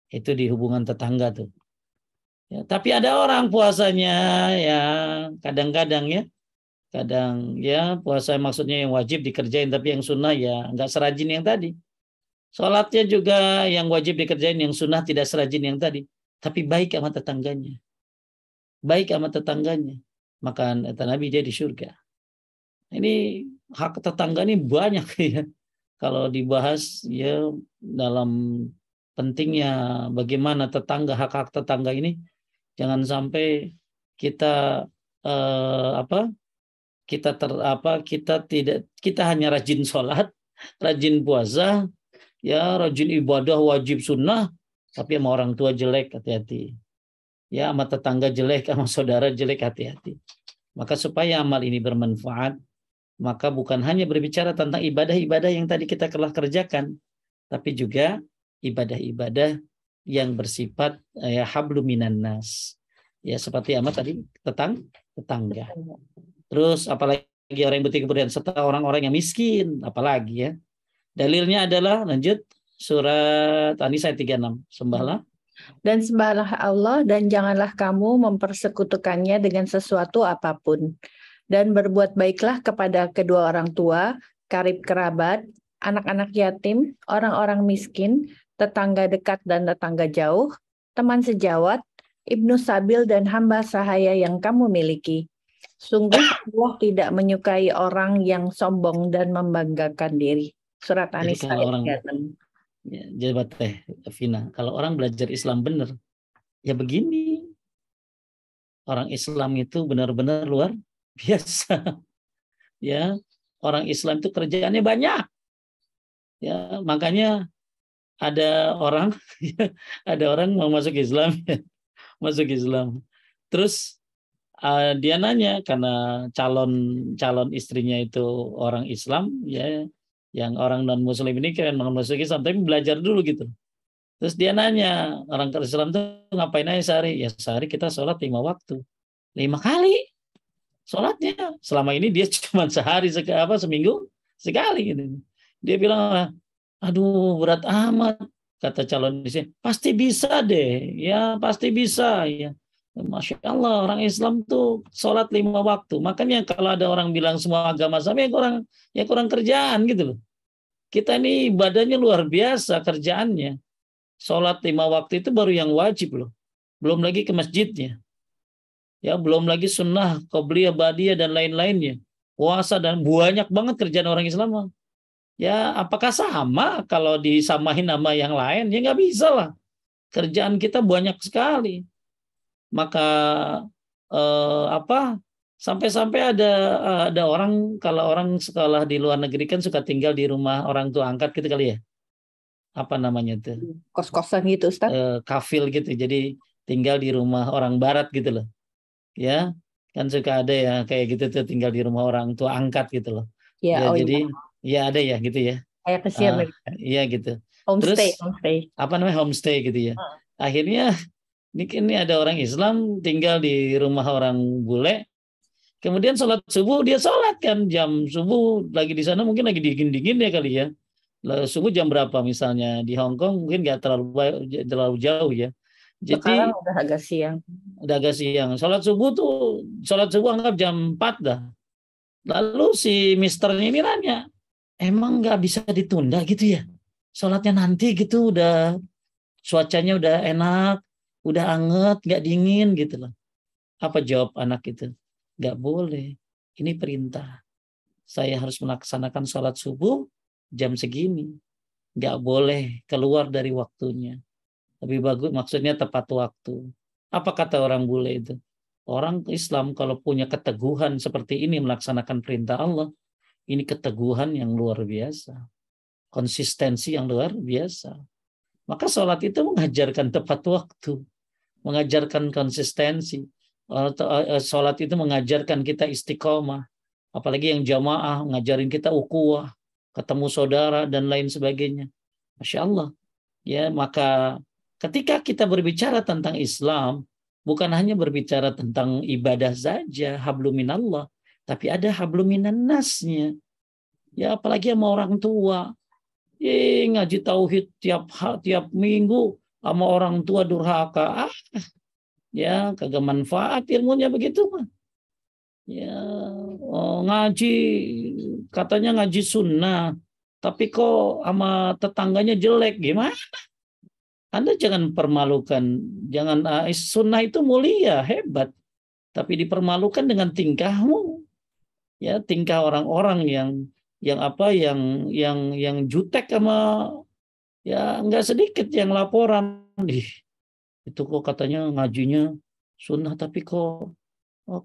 Itu di hubungan tetangga tuh. Ya, tapi ada orang puasanya ya kadang-kadang ya. Kadang ya puasa maksudnya yang wajib dikerjain, tapi yang sunnah ya nggak serajin yang tadi. Sholatnya juga yang wajib dikerjain, yang sunnah tidak serajin yang tadi. Tapi baik sama tetangganya. Baik sama tetangganya. Maka kata Nabi dia di surga. Ini hak tetangga ini banyak ya. Kalau dibahas ya dalam pentingnya bagaimana tetangga, hak-hak tetangga ini, jangan sampai kita kita hanya rajin sholat, rajin puasa, ya rajin ibadah wajib sunnah, tapi sama orang tua jelek, hati-hati. Ya sama tetangga jelek, sama saudara jelek, hati-hati. Maka supaya amal ini bermanfaat, maka bukan hanya berbicara tentang ibadah-ibadah yang tadi kita telah kerjakan, tapi juga ibadah-ibadah yang bersifat ya hablum minan nas. Ya seperti amat tadi tetangga. Terus apalagi orang yang bertiga kemudian serta orang-orang yang miskin, apalagi ya. Dalilnya adalah lanjut surat An-Nisa ayat 36. Sembahlah dan sembahlah Allah dan janganlah kamu mempersekutukannya dengan sesuatu apapun. Dan berbuat baiklah kepada kedua orang tua, karib kerabat, anak-anak yatim, orang-orang miskin, tetangga dekat dan tetangga jauh, teman sejawat, ibnu sabil dan hamba sahaya yang kamu miliki. Sungguh Allah tidak menyukai orang yang sombong dan membanggakan diri. Surat An-Nisa ayat 36. Ya, jabat teh Vina, kalau orang belajar Islam benar, ya begini. Orang Islam itu benar-benar luar biasa. Ya, orang Islam itu kerjaannya banyak. Ya, makanya ada orang ada orang mau masuk Islam, masuk Islam. Terus dia nanya karena calon istrinya itu orang Islam, ya, yang orang non Muslim ini kan mau masuk Islam, tapi belajar dulu gitu. Terus dia nanya, orang Islam itu ngapain aja sehari? Ya sehari kita sholat 5 waktu, 5 kali sholatnya. Selama ini dia cuma seminggu sekali gitu. Dia bilang, aduh berat amat, kata calon istri. Pasti bisa deh, ya pasti bisa ya. Masya Allah, orang Islam tuh sholat 5 waktu. Makanya kalau ada orang bilang semua agama sama, ya kurang kerjaan gitu loh. Kita ini ibadahnya luar biasa kerjaannya. Sholat 5 waktu itu baru yang wajib loh. Belum lagi ke masjidnya. Ya, belum lagi sunnah, qobliyah, ba'diyah dan lain-lainnya. Puasa dan banyak banget kerjaan orang Islam. Ya, apakah sama kalau disamain sama yang lain? Ya nggak bisa lah. Kerjaan kita banyak sekali. Maka sampai-sampai ada orang, kalau orang sekolah di luar negeri kan suka tinggal di rumah orang tua angkat gitu kali ya. Apa namanya tuh? Kos-kosan gitu, Ustaz. Kafil gitu. Jadi tinggal di rumah orang barat gitu loh. Ya, kan suka ada ya kayak gitu tuh, tinggal di rumah orang tua angkat gitu loh. Ya, Jadi ya ada ya gitu ya. Kayak kesian iya gitu. Homestay. Apa namanya homestay gitu ya. Akhirnya ini ada orang Islam tinggal di rumah orang bule. Kemudian sholat subuh dia sholat kan jam subuh lagi di sana mungkin lagi dingin ya kali ya. Subuh jam berapa misalnya di Hong Kong mungkin nggak terlalu jauh ya. Jadi sekarang udah agak siang. Sholat subuh anggap jam 4 dah. Lalu si misternya ini nanya, emang nggak bisa ditunda gitu ya? Sholatnya nanti gitu udah cuacanya udah enak, udah anget, nggak dingin gitu loh. Apa jawab anak itu? Nggak boleh. Ini perintah. Saya harus melaksanakan sholat subuh jam segini. Nggak boleh keluar dari waktunya. Lebih bagus maksudnya tepat waktu. Apa kata orang bule itu? Orang Islam kalau punya keteguhan seperti ini melaksanakan perintah Allah, ini keteguhan yang luar biasa. Konsistensi yang luar biasa. Maka sholat itu mengajarkan tepat waktu, mengajarkan konsistensi. Sholat itu mengajarkan kita istiqomah. Apalagi yang jamaah, mengajarin kita ukhuwah, ketemu saudara, dan lain sebagainya. Masya Allah. Ya, maka ketika kita berbicara tentang Islam, bukan hanya berbicara tentang ibadah saja, hablum minallah, tapi ada hablum minan nasnya. Ya, apalagi sama orang tua. Ngaji tauhid tiap minggu sama orang tua durhaka. Ya, kagak manfaat ilmunya begitu mah. Ya, ngaji katanya ngaji sunnah, tapi kok sama tetangganya jelek, gimana? Anda jangan permalukan, jangan sunnah itu mulia, hebat, tapi dipermalukan dengan tingkahmu. Ya, tingkah orang-orang yang jutek sama, ya nggak sedikit yang laporan, itu kok katanya ngajinya sunnah tapi kok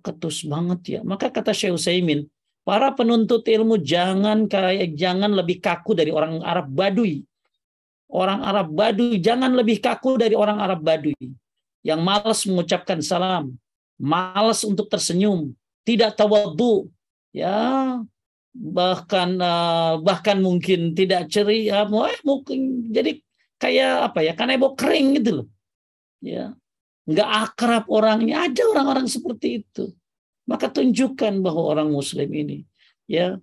ketus banget ya. Maka kata Syekh Utsaimin, para penuntut ilmu jangan lebih kaku dari orang Arab Baduy. Orang Arab Baduy jangan lebih kaku dari orang Arab Baduy yang malas mengucapkan salam, malas untuk tersenyum, tidak tawadhu, ya, bahkan mungkin tidak ceria, mungkin jadi kayak apa ya, kanebo kering gitu loh. Ya, nggak akrab orangnya. Ada orang-orang seperti itu. Maka tunjukkan bahwa orang Muslim ini, ya,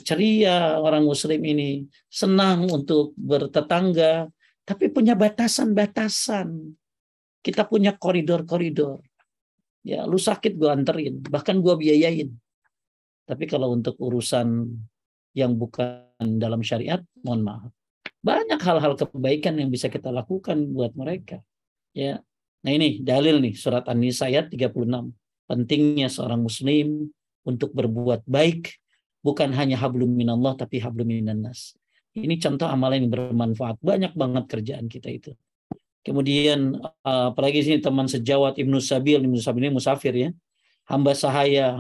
ceria, orang Muslim ini senang untuk bertetangga, tapi punya batasan-batasan. Kita punya koridor-koridor. Ya, lu sakit gue anterin, bahkan gue biayain. Tapi kalau untuk urusan yang bukan dalam syariat, mohon maaf. Banyak hal-hal kebaikan yang bisa kita lakukan buat mereka. Ya. Nah ini dalil nih, surat An-Nisa ayat 36. Pentingnya seorang muslim untuk berbuat baik, bukan hanya hablum minallah tapi hablum minan nas. Ini contoh amalan yang bermanfaat. Banyak banget kerjaan kita itu. Kemudian apalagi sini teman sejawat Ibnu Sabil ini musafir ya. Hamba sahaya.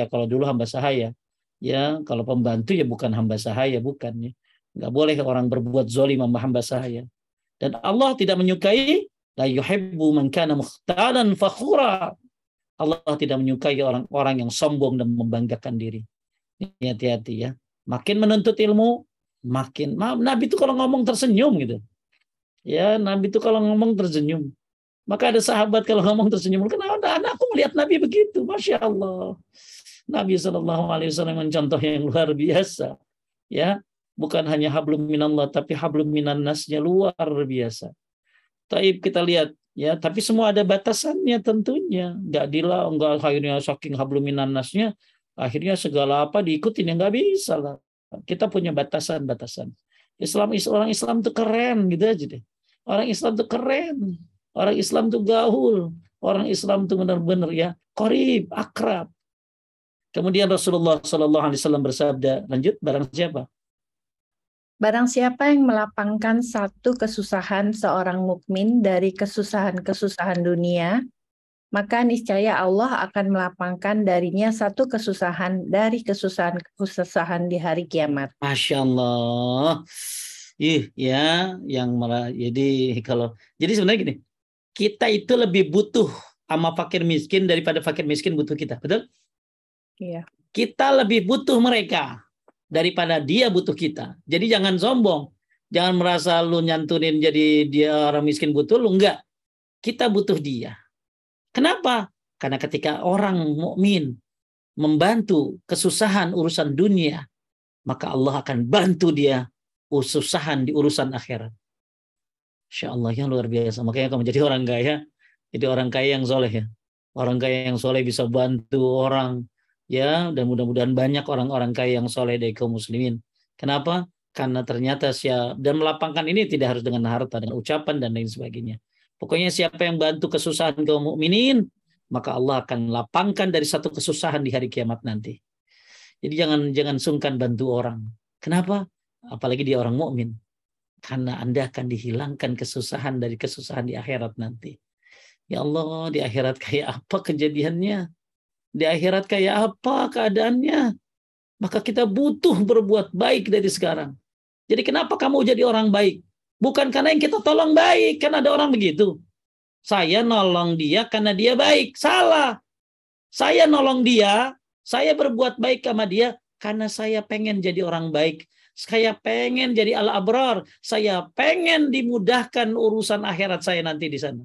Kalau dulu hamba sahaya, ya kalau pembantu ya bukan hamba sahaya, bukan ya. Nggak boleh orang berbuat zalim sama hamba sahaya. Dan Allah tidak menyukai la yuhibbu man kana mukhtalan fakhura. Allah tidak menyukai orang-orang yang sombong dan membanggakan diri. Hati-hati ya. Makin menuntut ilmu, makin Nabi itu kalau ngomong tersenyum gitu. Ya, Nabi itu kalau ngomong tersenyum. Maka ada sahabat kalau ngomong tersenyum. Kenapa aku melihat Nabi begitu? Masya Allah. Nabi SAW mencontoh yang luar biasa. Ya, bukan hanya hablum minallah tapi hablum minan nasnya luar biasa. Taib kita lihat ya, tapi semua ada batasannya tentunya. Enggak akhirnya saking hablum minan nasnya, akhirnya segala apa diikutin, ya nggak bisa lah. Kita punya batasan-batasan. Orang Islam tuh keren gitu aja deh. Orang Islam tuh keren. Orang Islam tuh gaul. Orang Islam tuh benar-benar ya qarib, akrab. Kemudian Rasulullah SAW bersabda, lanjut, Barang siapa yang melapangkan satu kesusahan seorang mukmin dari kesusahan-kesusahan dunia, maka niscaya Allah akan melapangkan darinya satu kesusahan dari kesusahan-kesusahan di hari kiamat. Masya Allah. Ya, jadi sebenarnya gini, kita itu lebih butuh sama fakir miskin daripada fakir miskin butuh kita, betul? Iya. Kita lebih butuh mereka daripada dia butuh kita. Jadi jangan sombong. Jangan merasa lu nyantunin jadi dia orang miskin butuh, lu enggak. Kita butuh dia. Kenapa? Karena ketika orang mukmin membantu kesusahan urusan dunia, maka Allah akan bantu dia kesusahan di urusan akhirat. Insya Allah yang luar biasa. Makanya kamu jadi orang kaya, jadi orang kaya yang soleh ya. Orang kaya yang soleh bisa bantu orang, ya, dan mudah-mudahan banyak orang-orang kaya yang soleh dari kaum muslimin. Kenapa? Karena ternyata dan melapangkan ini tidak harus dengan harta dan ucapan dan lain sebagainya. Pokoknya siapa yang bantu kesusahan kaum mukminin, maka Allah akan lapangkan dari satu kesusahan di hari kiamat nanti. Jadi jangan sungkan bantu orang. Kenapa? Apalagi dia orang mukmin. karena Anda akan dihilangkan kesusahan dari kesusahan di akhirat nanti. Ya Allah, di akhirat kayak apa kejadiannya? Di akhirat kayak apa keadaannya? Maka kita butuh berbuat baik dari sekarang. Jadi kenapa kamu jadi orang baik? Bukan karena yang kita tolong baik, kan ada orang begitu. Saya nolong dia karena dia baik. Salah. Saya nolong dia, saya berbuat baik sama dia karena saya pengen jadi orang baik. Saya pengen jadi al-abrar. Saya pengen dimudahkan urusan akhirat saya nanti di sana.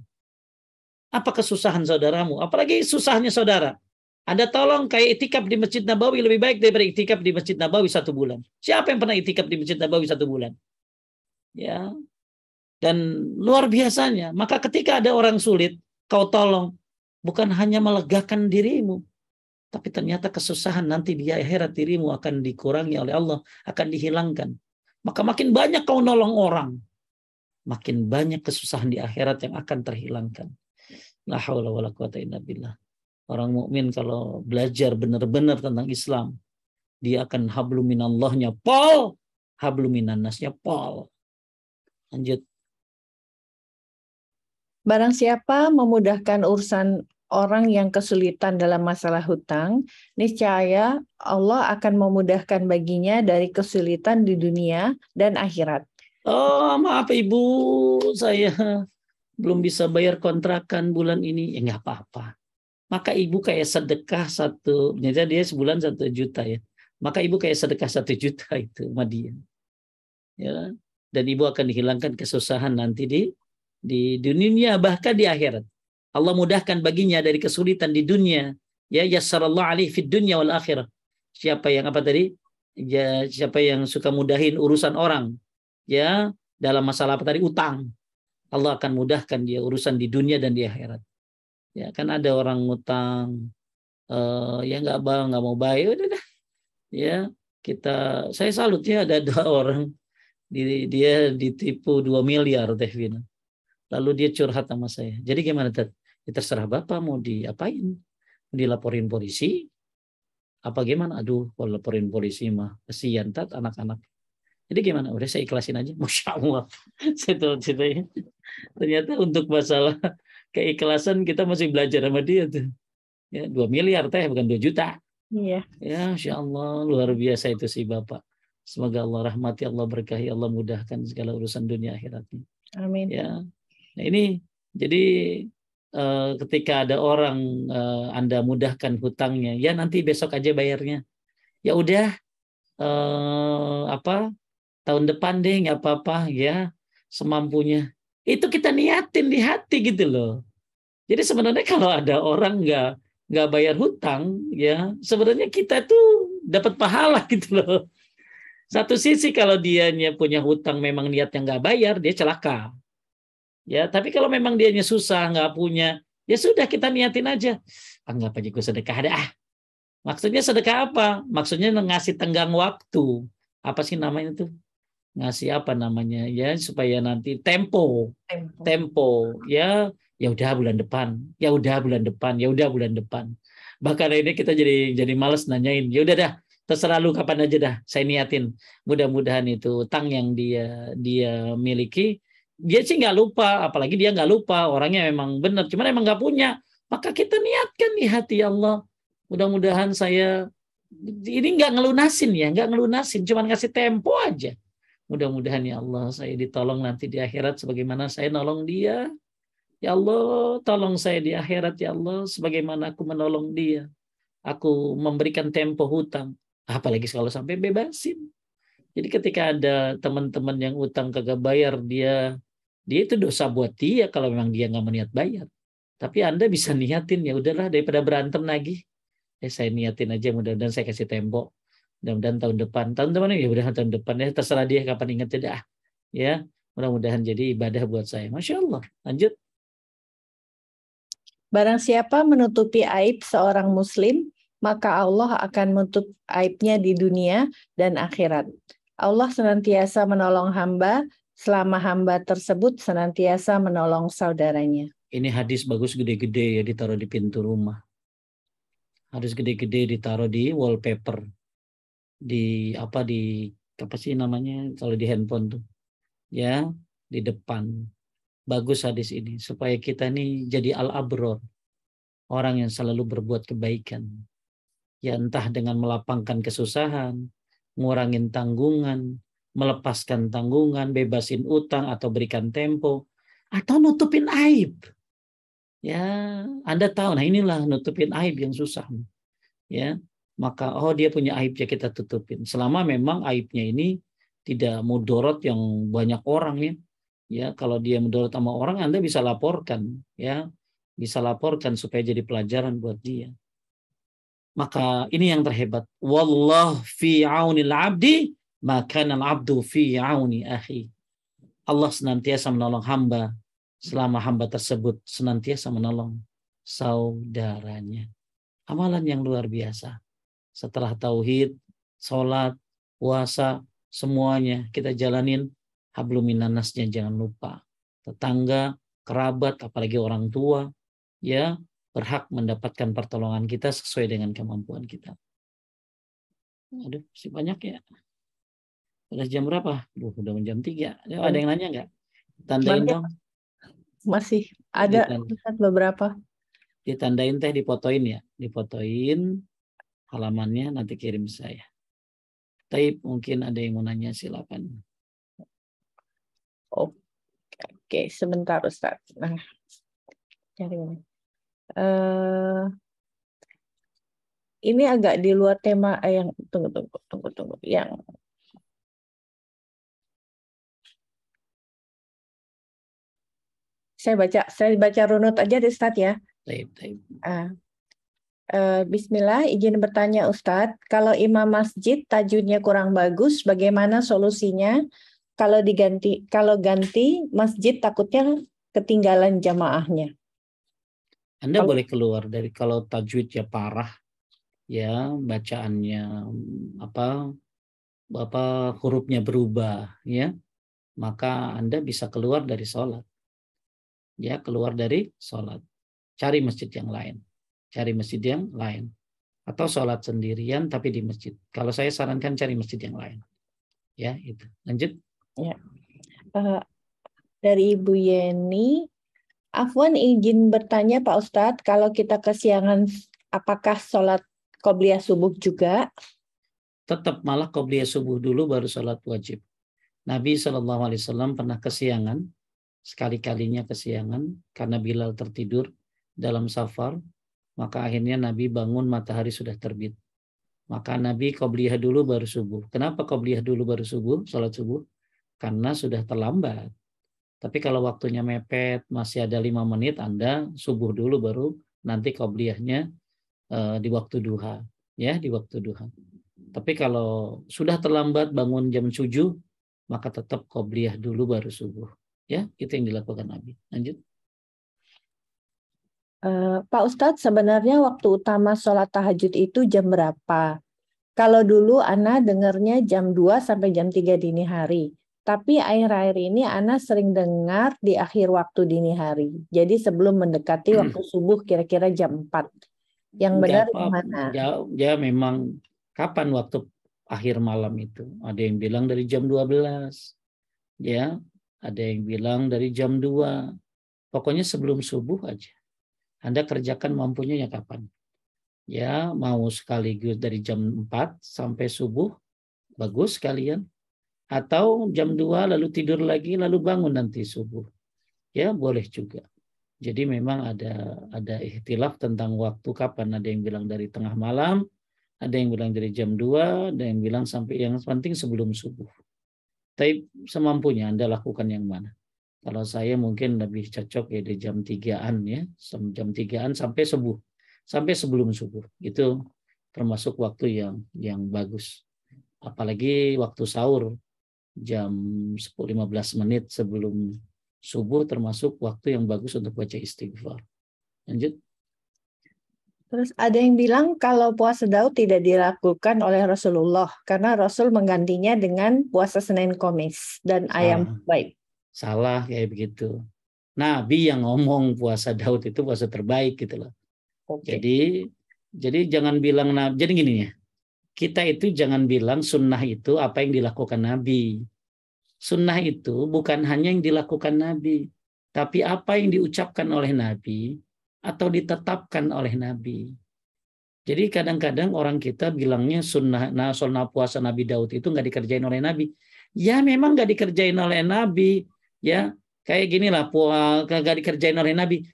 Apa kesusahan saudaramu? Apalagi susahnya saudara. Anda tolong kayak itikaf di Masjid Nabawi lebih baik daripada itikaf di Masjid Nabawi 1 bulan. Siapa yang pernah itikaf di Masjid Nabawi 1 bulan? Ya. Dan luar biasanya. Maka ketika ada orang sulit, kau tolong. Bukan hanya melegakan dirimu. Tapi ternyata kesusahan nanti di akhirat dirimu akan dikurangi oleh Allah. Akan dihilangkan. Maka makin banyak kau nolong orang. Makin banyak kesusahan di akhirat yang akan terhilangkan. La haula wala quwata illa billah. Orang mukmin kalau belajar benar-benar tentang Islam, dia akan hablum minallahnya pol, hablum minannasnya pol. Lanjut. Barang siapa memudahkan urusan orang yang kesulitan dalam masalah hutang, niscaya Allah akan memudahkan baginya dari kesulitan di dunia dan akhirat. Oh, maaf Ibu, saya belum bisa bayar kontrakan bulan ini. Ya nggak apa-apa. Maka ibu kayak sedekah misalnya dia sebulan 1 juta ya. Maka ibu kayak sedekah 1 juta itu sama dia. Ya. Dan ibu akan dihilangkan kesusahan nanti di dunia bahkan di akhirat. Allah mudahkan baginya dari kesulitan di dunia. Ya yassarallahu alaihi fid dunya wal akhirah. Siapa yang apa tadi? Ya, siapa yang suka mudahin urusan orang. Ya, dalam masalah apa tadi? Utang. Allah akan mudahkan dia urusan di dunia dan di akhirat. Ya kan ada orang ngutang ya nggak mau bayar, udah dah. Ya saya salut ya ada 2 orang dia ditipu 2 miliar Teh Vina. Lalu dia curhat sama saya. Jadi gimana Teh? Ya, terserah Bapak mau diapain? Dilaporin polisi? Apa gimana? Aduh, kalau laporin polisi mah kasihan Tat anak-anak. Jadi gimana? Udah saya ikhlasin aja. Masya Allah. Saya ternyata untuk masalah keikhlasan kita masih belajar sama dia tuh. Ya, 2 miliar Teh, bukan 2 juta. Iya. Ya, Masya Allah, luar biasa itu si Bapak. Semoga Allah rahmati, Allah berkahi, Allah mudahkan segala urusan dunia akhiratnya. Amin. Ya, nah ini jadi ketika ada orang Anda mudahkan hutangnya, ya nanti besok aja bayarnya. Ya udah, tahun depan deh nggak apa-apa ya, semampunya. Itu kita niatin di hati gitu loh. Jadi sebenarnya kalau ada orang nggak bayar hutang, ya sebenarnya kita tuh dapat pahala gitu loh. Satu sisi kalau dianya punya hutang memang niatnya nggak bayar, dia celaka. Ya, tapi kalau memang dianya susah nggak punya, ya sudah kita niatin aja. Anggap aja gue sedekah ada. Maksudnya sedekah apa? Maksudnya ngasih tenggang waktu. Apa sih namanya tuh? Ngasih apa namanya? Ya supaya nanti tempo ya udah bulan depan, ya udah bulan depan, ya udah bulan depan. Bahkan ini kita jadi malas nanyain. Ya udah dah, terserah lu kapan aja dah. Saya niatin. Mudah-mudahan itu utang yang dia miliki, dia sih nggak lupa. Apalagi dia nggak lupa. Orangnya memang benar, cuman emang nggak punya. Maka kita niatkan di hati Allah. Mudah-mudahan saya ini nggak ngelunasin, cuman ngasih tempo aja. Mudah-mudahan ya Allah saya ditolong nanti di akhirat sebagaimana saya nolong dia. Ya Allah, tolong saya di akhirat ya Allah sebagaimana aku menolong dia. Aku memberikan tempo hutang. Apalagi kalau sampai bebasin. Jadi ketika ada teman-teman yang utang kagak bayar, dia itu dosa buat dia kalau memang dia nggak meniat bayar. Tapi Anda bisa niatin, ya udahlah daripada berantem lagi. Saya niatin aja, mudah-mudahan saya kasih tempo. Mudah-mudahan tahun depan ya udah tahun depan ya terserah dia kapan ingat dah. Ya, mudah-mudahan jadi ibadah buat saya. Masya Allah. Lanjut. Barang siapa menutupi aib seorang muslim, maka Allah akan menutup aibnya di dunia dan akhirat. Allah senantiasa menolong hamba selama hamba tersebut senantiasa menolong saudaranya. Ini hadis bagus gede-gede ya ditaruh di pintu rumah. Hadis gede-gede ditaruh di wallpaper. Di apa sih namanya kalau di handphone tuh. ya di depan. Bagus hadis ini supaya kita nih jadi al-abror, orang yang selalu berbuat kebaikan. Ya entah dengan melapangkan kesusahan, ngurangin tanggungan, melepaskan tanggungan, bebasin utang atau berikan tempo, atau nutupin aib. Ya, Anda tahu, nah inilah nutupin aib yang susah. Ya, maka dia punya aib ya kita tutupin. Selama memang aibnya ini tidak mudorot yang banyak orang ya. Ya, kalau dia mudorot sama orang, Anda bisa laporkan, ya, bisa laporkan supaya jadi pelajaran buat dia. Maka ini yang terhebat. Wallah fi aunil abdi, maka al-abdu fi auni akhi. Allah senantiasa menolong hamba selama hamba tersebut senantiasa menolong saudaranya. Amalan yang luar biasa. Setelah tauhid, sholat, puasa, semuanya kita jalanin. Hablum minannasnya jangan lupa. Tetangga, kerabat, apalagi orang tua, ya berhak mendapatkan pertolongan kita sesuai dengan kemampuan kita. Aduh, masih banyak ya. Udah jam berapa? Udah jam 3. Ada yang nanya nggak? Tandain dong. Masih ada beberapa. Ditandain teh, difotoin ya. Difotoin halamannya, nanti kirim saya. Tapi mungkin ada yang mau nanya, silakan. Oke, sebentar Ustaz. Nah, cari ini. Ini agak di luar tema yang tunggu. Yang saya baca runut aja deh Ustaz ya. Taib. Bismillah, izin bertanya Ustadz, kalau imam masjid tajwidnya kurang bagus, bagaimana solusinya? Kalau ganti masjid takutnya ketinggalan jamaahnya. Anda boleh keluar dari, kalau tajwidnya parah, ya bacaannya hurufnya berubah, ya maka Anda bisa keluar dari sholat. Ya, keluar dari sholat. Cari masjid yang lain. Atau sholat sendirian tapi di masjid. Kalau saya sarankan cari masjid yang lain. Ya, itu. Lanjut. Ya. Dari Ibu Yeni, Afwan izin bertanya Pak Ustadz, kalau kita kesiangan, apakah sholat qobliyah subuh juga? Tetap, malah qobliyah subuh dulu baru sholat wajib. Nabi SAW pernah kesiangan, sekali-kalinya kesiangan karena Bilal tertidur dalam safar, maka akhirnya Nabi bangun matahari sudah terbit. Maka Nabi qobliyah dulu baru subuh. Kenapa qobliyah dulu baru subuh, sholat subuh? Karena sudah terlambat. Tapi kalau waktunya mepet, masih ada 5 menit, Anda subuh dulu baru nanti qobliyahnya di waktu duha. Ya, di waktu duha. Tapi kalau sudah terlambat bangun jam 7, maka tetap qobliyah dulu baru subuh. Ya, itu yang dilakukan Nabi. Lanjut. Pak Ustadz, sebenarnya waktu utama sholat tahajud itu jam berapa? Kalau dulu Ana dengarnya jam 2 sampai jam 3 dini hari. Tapi akhir-akhir ini Ana sering dengar di akhir waktu dini hari. Jadi sebelum mendekati waktu subuh kira-kira jam 4. Yang benar gimana? Ya memang kapan waktu akhir malam itu? Ada yang bilang dari jam 12. Ya, ada yang bilang dari jam 2. Pokoknya sebelum subuh aja. Anda kerjakan mampunya ya kapan. Ya, mau sekaligus dari jam 4 sampai subuh, bagus sekalian. Atau jam 2 lalu tidur lagi, lalu bangun nanti subuh. Ya, boleh juga. Jadi memang ada ikhtilaf tentang waktu kapan. Ada yang bilang dari tengah malam, ada yang bilang dari jam 2, ada yang bilang sampai, yang penting sebelum subuh. Tapi semampunya Anda lakukan yang mana. Kalau saya mungkin lebih cocok ya di jam 3-an ya, jam 3-an sampai subuh, sampai sebelum subuh. Itu termasuk waktu yang bagus. Apalagi waktu sahur jam 10-15 menit sebelum subuh termasuk waktu yang bagus untuk baca istighfar. Lanjut. Terus ada yang bilang kalau puasa Daud tidak dilakukan oleh Rasulullah karena Rasul menggantinya dengan puasa Senin Kamis dan ayam baik. Salah kayak begitu. Nabi yang ngomong puasa Daud itu puasa terbaik gitu loh. Okay. Jadi jangan bilang Nabi. Jadi gini ya, kita itu jangan bilang sunnah itu apa yang dilakukan Nabi. Sunnah itu bukan hanya yang dilakukan Nabi, tapi apa yang diucapkan oleh Nabi atau ditetapkan oleh Nabi. Jadi kadang-kadang orang kita bilangnya sunnah puasa Nabi Daud itu nggak dikerjain oleh Nabi. Ya memang nggak dikerjain oleh Nabi. Ya kayak gini lah, nggak dikerjain oleh Nabi.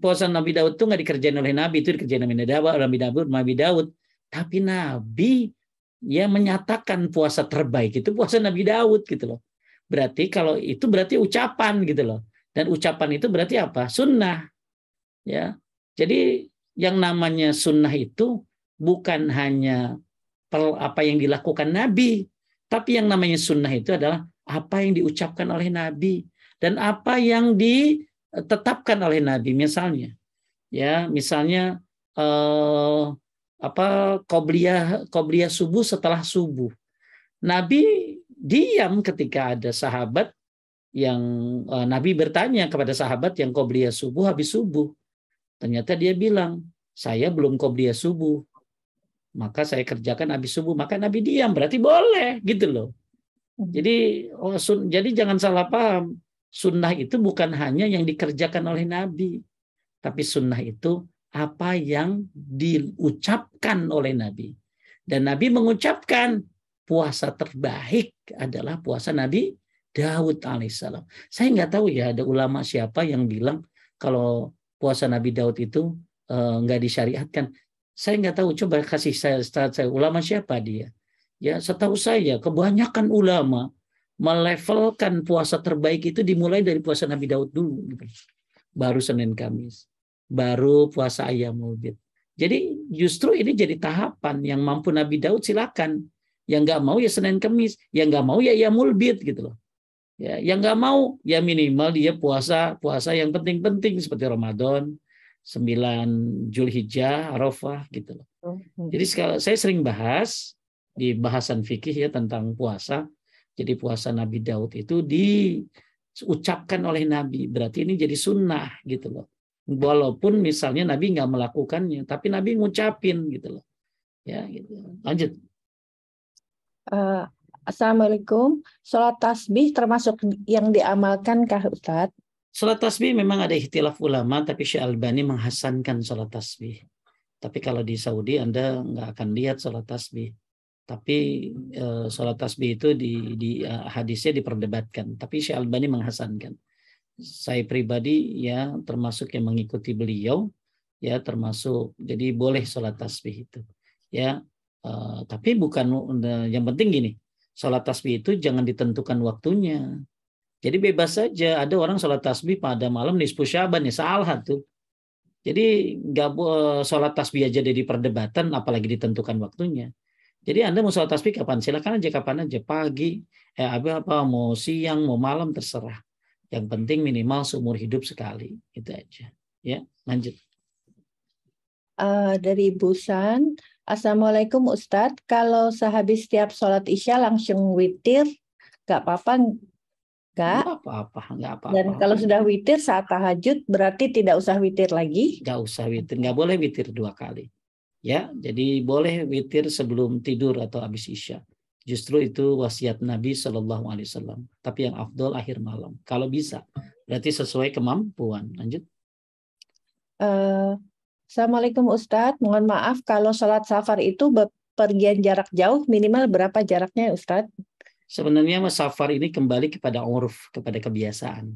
Puasa Nabi Daud itu nggak dikerjain oleh Nabi, itu dikerjain Nabi Daud. Tapi Nabi ya menyatakan puasa terbaik itu puasa Nabi Daud gitu loh. Berarti kalau itu berarti ucapan gitu loh. Dan ucapan itu berarti apa? Sunnah. Ya. Jadi yang namanya sunnah itu bukan hanya apa yang dilakukan Nabi, tapi yang namanya sunnah itu adalah apa yang diucapkan oleh Nabi dan apa yang ditetapkan oleh Nabi. Misalnya qobliyah subuh setelah subuh. Nabi diam ketika ada sahabat yang Nabi bertanya kepada sahabat yang qobliyah subuh habis subuh. Ternyata dia bilang, saya belum qobliyah subuh. Maka saya kerjakan habis subuh. Maka Nabi diam, berarti boleh gitu loh. Jadi jangan salah paham. Sunnah itu bukan hanya yang dikerjakan oleh Nabi. Tapi sunnah itu apa yang diucapkan oleh Nabi. Dan Nabi mengucapkan puasa terbaik adalah puasa Nabi Daud alaihissalam. Saya nggak tahu ya ada ulama siapa yang bilang kalau puasa Nabi Daud itu nggak disyariatkan. Saya nggak tahu. Coba kasih saya ulama siapa dia. Ya, setahu saya kebanyakan ulama melevelkan puasa terbaik itu dimulai dari puasa Nabi Daud dulu. Gitu. Baru Senin Kamis. Baru puasa Ayyamul Bid. Jadi justru ini jadi tahapan yang mampu Nabi Daud silakan. Yang nggak mau ya Senin Kamis. Yang nggak mau ya Ayyamul Bid gitu loh. Ya, yang nggak mau ya minimal dia puasa yang penting-penting seperti Ramadan, 9 Zulhijjah, Arafah gitu loh. Jadi saya sering bahas di bahasan fikih ya tentang puasa. Jadi puasa Nabi Daud itu diucapkan oleh Nabi, berarti ini jadi sunnah gitu loh. Walaupun misalnya Nabi nggak melakukannya, tapi Nabi ngucapin gitu loh. Ya gitu. Lanjut. Assalamualaikum. Sholat tasbih termasuk yang diamalkan kah Ustadz? Sholat tasbih memang ada ikhtilaf ulama, tapi Syekh Albani menghasankan sholat tasbih. Tapi kalau di Saudi Anda nggak akan lihat sholat tasbih. Tapi sholat tasbih itu di hadisnya diperdebatkan. Tapi Syekh Albani menghasankan. Saya pribadi ya termasuk yang mengikuti beliau, ya termasuk jadi boleh sholat tasbih itu. Ya, tapi bukan yang penting gini. Sholat tasbih itu jangan ditentukan waktunya. Jadi bebas saja. Ada orang sholat tasbih pada malam nisfu Syaban ya salah tuh. Jadi nggak sholat tasbih aja jadi perdebatan, apalagi ditentukan waktunya. Jadi Anda mau sholat tasbih kapan? Silakan aja kapan aja, pagi, mau siang, mau malam terserah. Yang penting minimal seumur hidup sekali, itu aja. Ya, lanjut. Dari Busan, Assalamualaikum Ustadz, kalau sehabis setiap sholat isya langsung witir, nggak apa-apa? Nggak apa-apa. Dan kalau sudah witir saat tahajud, berarti tidak usah witir lagi? Nggak usah witir, nggak boleh witir 2 kali. Ya, jadi boleh witir sebelum tidur atau habis isya. Justru itu wasiat Nabi Shallallahu Alaihi Wasallam. Tapi yang afdol akhir malam, kalau bisa. Berarti sesuai kemampuan. Lanjut. Assalamualaikum Ustadz, mohon maaf kalau sholat safar itu bepergian jarak jauh, minimal berapa jaraknya Ustadz? Sebenarnya safar ini kembali kepada urf, kepada kebiasaan.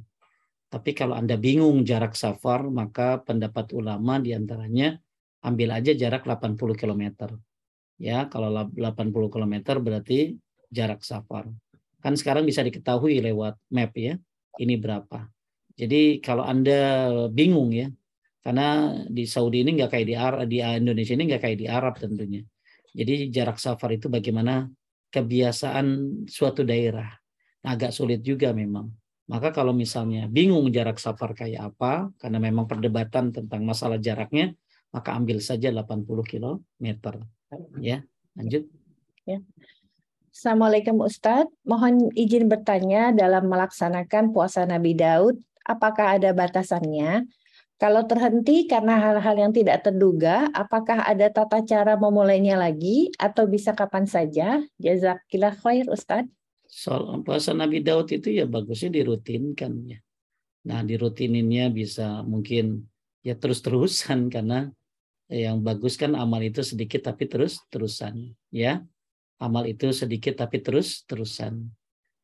Tapi kalau Anda bingung jarak safar, maka pendapat ulama diantaranya ambil aja jarak 80 km. Ya, kalau 80 km berarti jarak safar. Kan sekarang bisa diketahui lewat map ya, ini berapa. Jadi kalau Anda bingung ya, karena di Saudi ini nggak kayak di Indonesia ini nggak kayak di Arab tentunya. Jadi jarak safar itu bagaimana kebiasaan suatu daerah. Nah, agak sulit juga memang. Maka kalau misalnya bingung jarak safar kayak apa, karena memang perdebatan tentang masalah jaraknya, maka ambil saja 80 km. Ya, lanjut. Ya. Assalamualaikum Ustadz, mohon izin bertanya dalam melaksanakan puasa Nabi Daud, apakah ada batasannya? Kalau terhenti karena hal-hal yang tidak terduga, apakah ada tata cara memulainya lagi atau bisa kapan saja? Jazakillah khair Ustadz. Soal puasa Nabi Daud itu ya bagusnya dirutinkan ya. Nah, dirutininnya bisa mungkin ya terus-terusan karena yang bagus kan amal itu sedikit tapi terus-terusan ya. Amal itu sedikit tapi terus-terusan.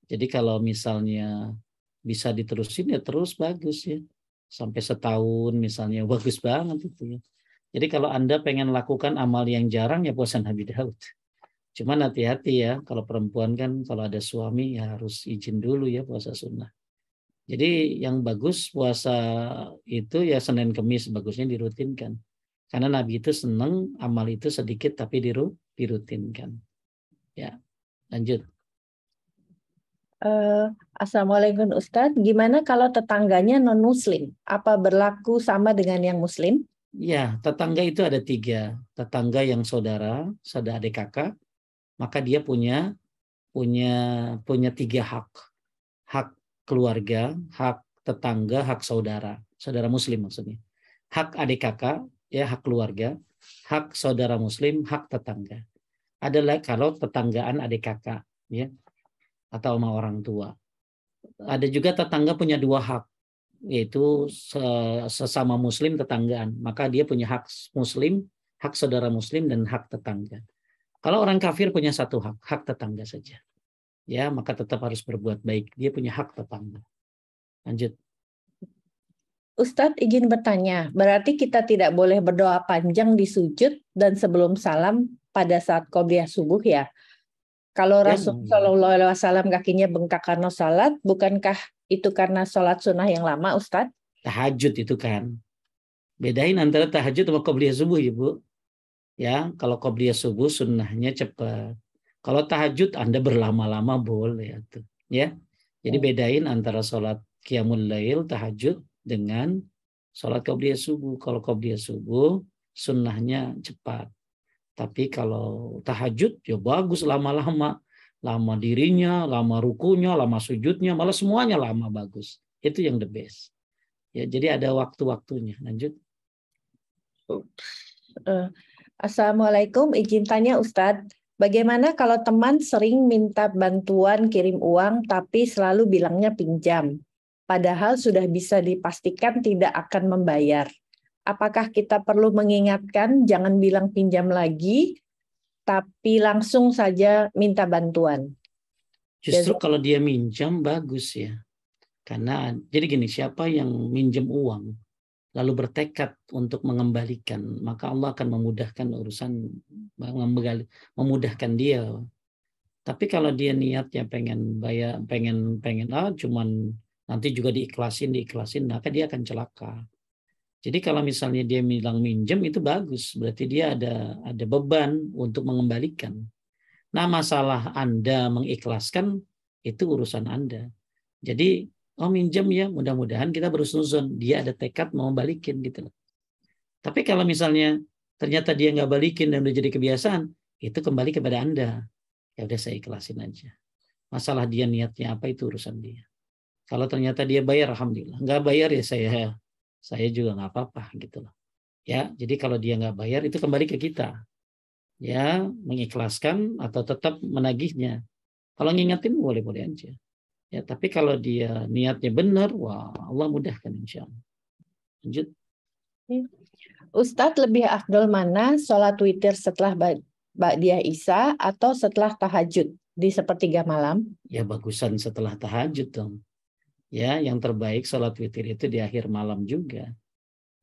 Jadi kalau misalnya bisa diterusin ya terus bagus ya. Sampai setahun misalnya bagus banget itu ya. Jadi kalau Anda pengen lakukan amal yang jarang ya puasa Nabi Daud. Cuman hati-hati ya, kalau perempuan kan kalau ada suami ya harus izin dulu ya puasa sunnah. Jadi yang bagus puasa itu ya Senin Kemis bagusnya dirutinkan. Karena Nabi itu senang amal itu sedikit tapi dirutinkan. Ya, lanjut. Assalamualaikum Ustadz, gimana kalau tetangganya non-Muslim? Apa berlaku sama dengan yang Muslim? Ya, tetangga itu ada 3. Tetangga yang saudara adik kakak, maka dia punya 3 hak. Hak keluarga, hak tetangga, hak saudara. Saudara muslim maksudnya. Hak adik kakak, ya hak keluarga, hak saudara muslim, hak tetangga. Adalah kalau tetanggaan adik kakak, ya, atau sama orang tua. Ada juga tetangga punya 2 hak, yaitu sesama muslim tetanggaan. Maka dia punya hak muslim, hak saudara muslim, dan hak tetangga. Kalau orang kafir punya 1 hak, hak tetangga saja. Ya, maka tetap harus berbuat baik. Dia punya hak tetangga. Lanjut. Ustadz izin bertanya, berarti kita tidak boleh berdoa panjang di sujud dan sebelum salam pada saat qobliyah subuh ya? Kalau Ya, Rasul Shallallahu Alaihi Wasallam kakinya bengkak karena salat, bukankah itu karena sholat sunnah yang lama, Ustadz? tahajud itu kan. Bedain antara tahajud sama qobliyah subuh, Ibu. Ya, kalau qobliyah subuh sunnahnya cepat. Kalau tahajud Anda berlama-lama boleh tuh, ya. Jadi bedain antara sholat qiyamul lail tahajud dengan sholat qobliyah subuh. Kalau qobliyah subuh sunnahnya cepat. Tapi kalau tahajud ya bagus lama-lama. Lama dirinya, lama rukunya, lama sujudnya, malah semuanya lama bagus. Itu yang the best. Ya, jadi ada waktu-waktunya. Lanjut. Assalamualaikum, izin tanya Ustadz, bagaimana kalau teman sering minta bantuan kirim uang tapi selalu bilangnya pinjam, padahal sudah bisa dipastikan tidak akan membayar? Apakah kita perlu mengingatkan jangan bilang pinjam lagi, tapi langsung saja minta bantuan? Justru kalau dia minjam bagus ya. Karena jadi gini, siapa yang minjem uang lalu bertekad untuk mengembalikan, maka Allah akan memudahkan urusan, memudahkan dia. Tapi kalau dia niatnya pengen bayar, pengen cuman nanti juga diikhlasin, maka dia akan celaka. Jadi kalau misalnya dia bilang minjem itu bagus, berarti dia ada beban untuk mengembalikan. Nah, masalah Anda mengikhlaskan itu urusan Anda. Jadi minjem ya, mudah-mudahan kita berhusnuzon dia ada tekad mau balikin gitu loh. Tapi kalau misalnya ternyata dia nggak balikin dan udah jadi kebiasaan, itu kembali kepada Anda. Ya udah saya ikhlasin aja. Masalah dia niatnya apa itu urusan dia. Kalau ternyata dia bayar, alhamdulillah. Nggak bayar ya saya juga nggak apa-apa gitu loh. Ya, jadi kalau dia nggak bayar itu kembali ke kita. Ya, mengikhlaskan atau tetap menagihnya. Kalau ngingetin boleh-boleh aja. Ya, tapi kalau dia niatnya benar, wah Allah mudahkan insya Allah. Lanjut. Ustadz, lebih afdol mana sholat witir setelah Ba'diyah Isya atau setelah tahajud di sepertiga malam? Ya bagusan setelah tahajud dong. Ya, yang terbaik sholat witir itu di akhir malam juga.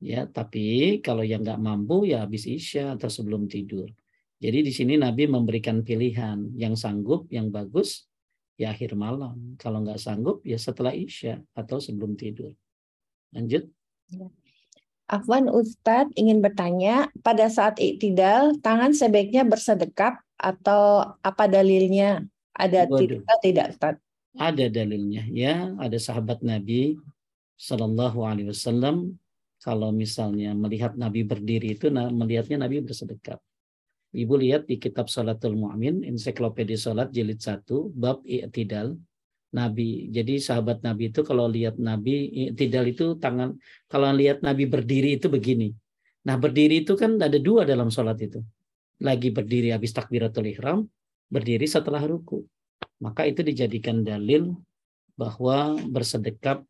Ya, tapi kalau yang nggak mampu ya habis Isya atau sebelum tidur. Jadi di sini Nabi memberikan pilihan, yang sanggup, yang bagus ya akhir malam. Kalau nggak sanggup ya setelah Isya atau sebelum tidur. Lanjut. Afwan, Ustadz ingin bertanya, pada saat iktidal tangan sebaiknya bersedekap atau apa dalilnya? Ada tidak, Ustadz? Ada dalilnya ya, ada sahabat Nabi Shallallahu Alaihi Wasallam kalau misalnya melihat Nabi berdiri itu melihatnya Nabi bersedekap. Ibu lihat di kitab Salatul Mu'min, ensiklopedia salat jilid 1, bab i'tidal. Nabi, jadi sahabat Nabi itu kalau lihat Nabi i'tidal itu tangan, kalau lihat Nabi berdiri itu begini. Nah, berdiri itu kan ada 2 dalam salat itu. Lagi berdiri habis takbiratul ihram, berdiri setelah ruku. maka itu dijadikan dalil bahwa bersedekap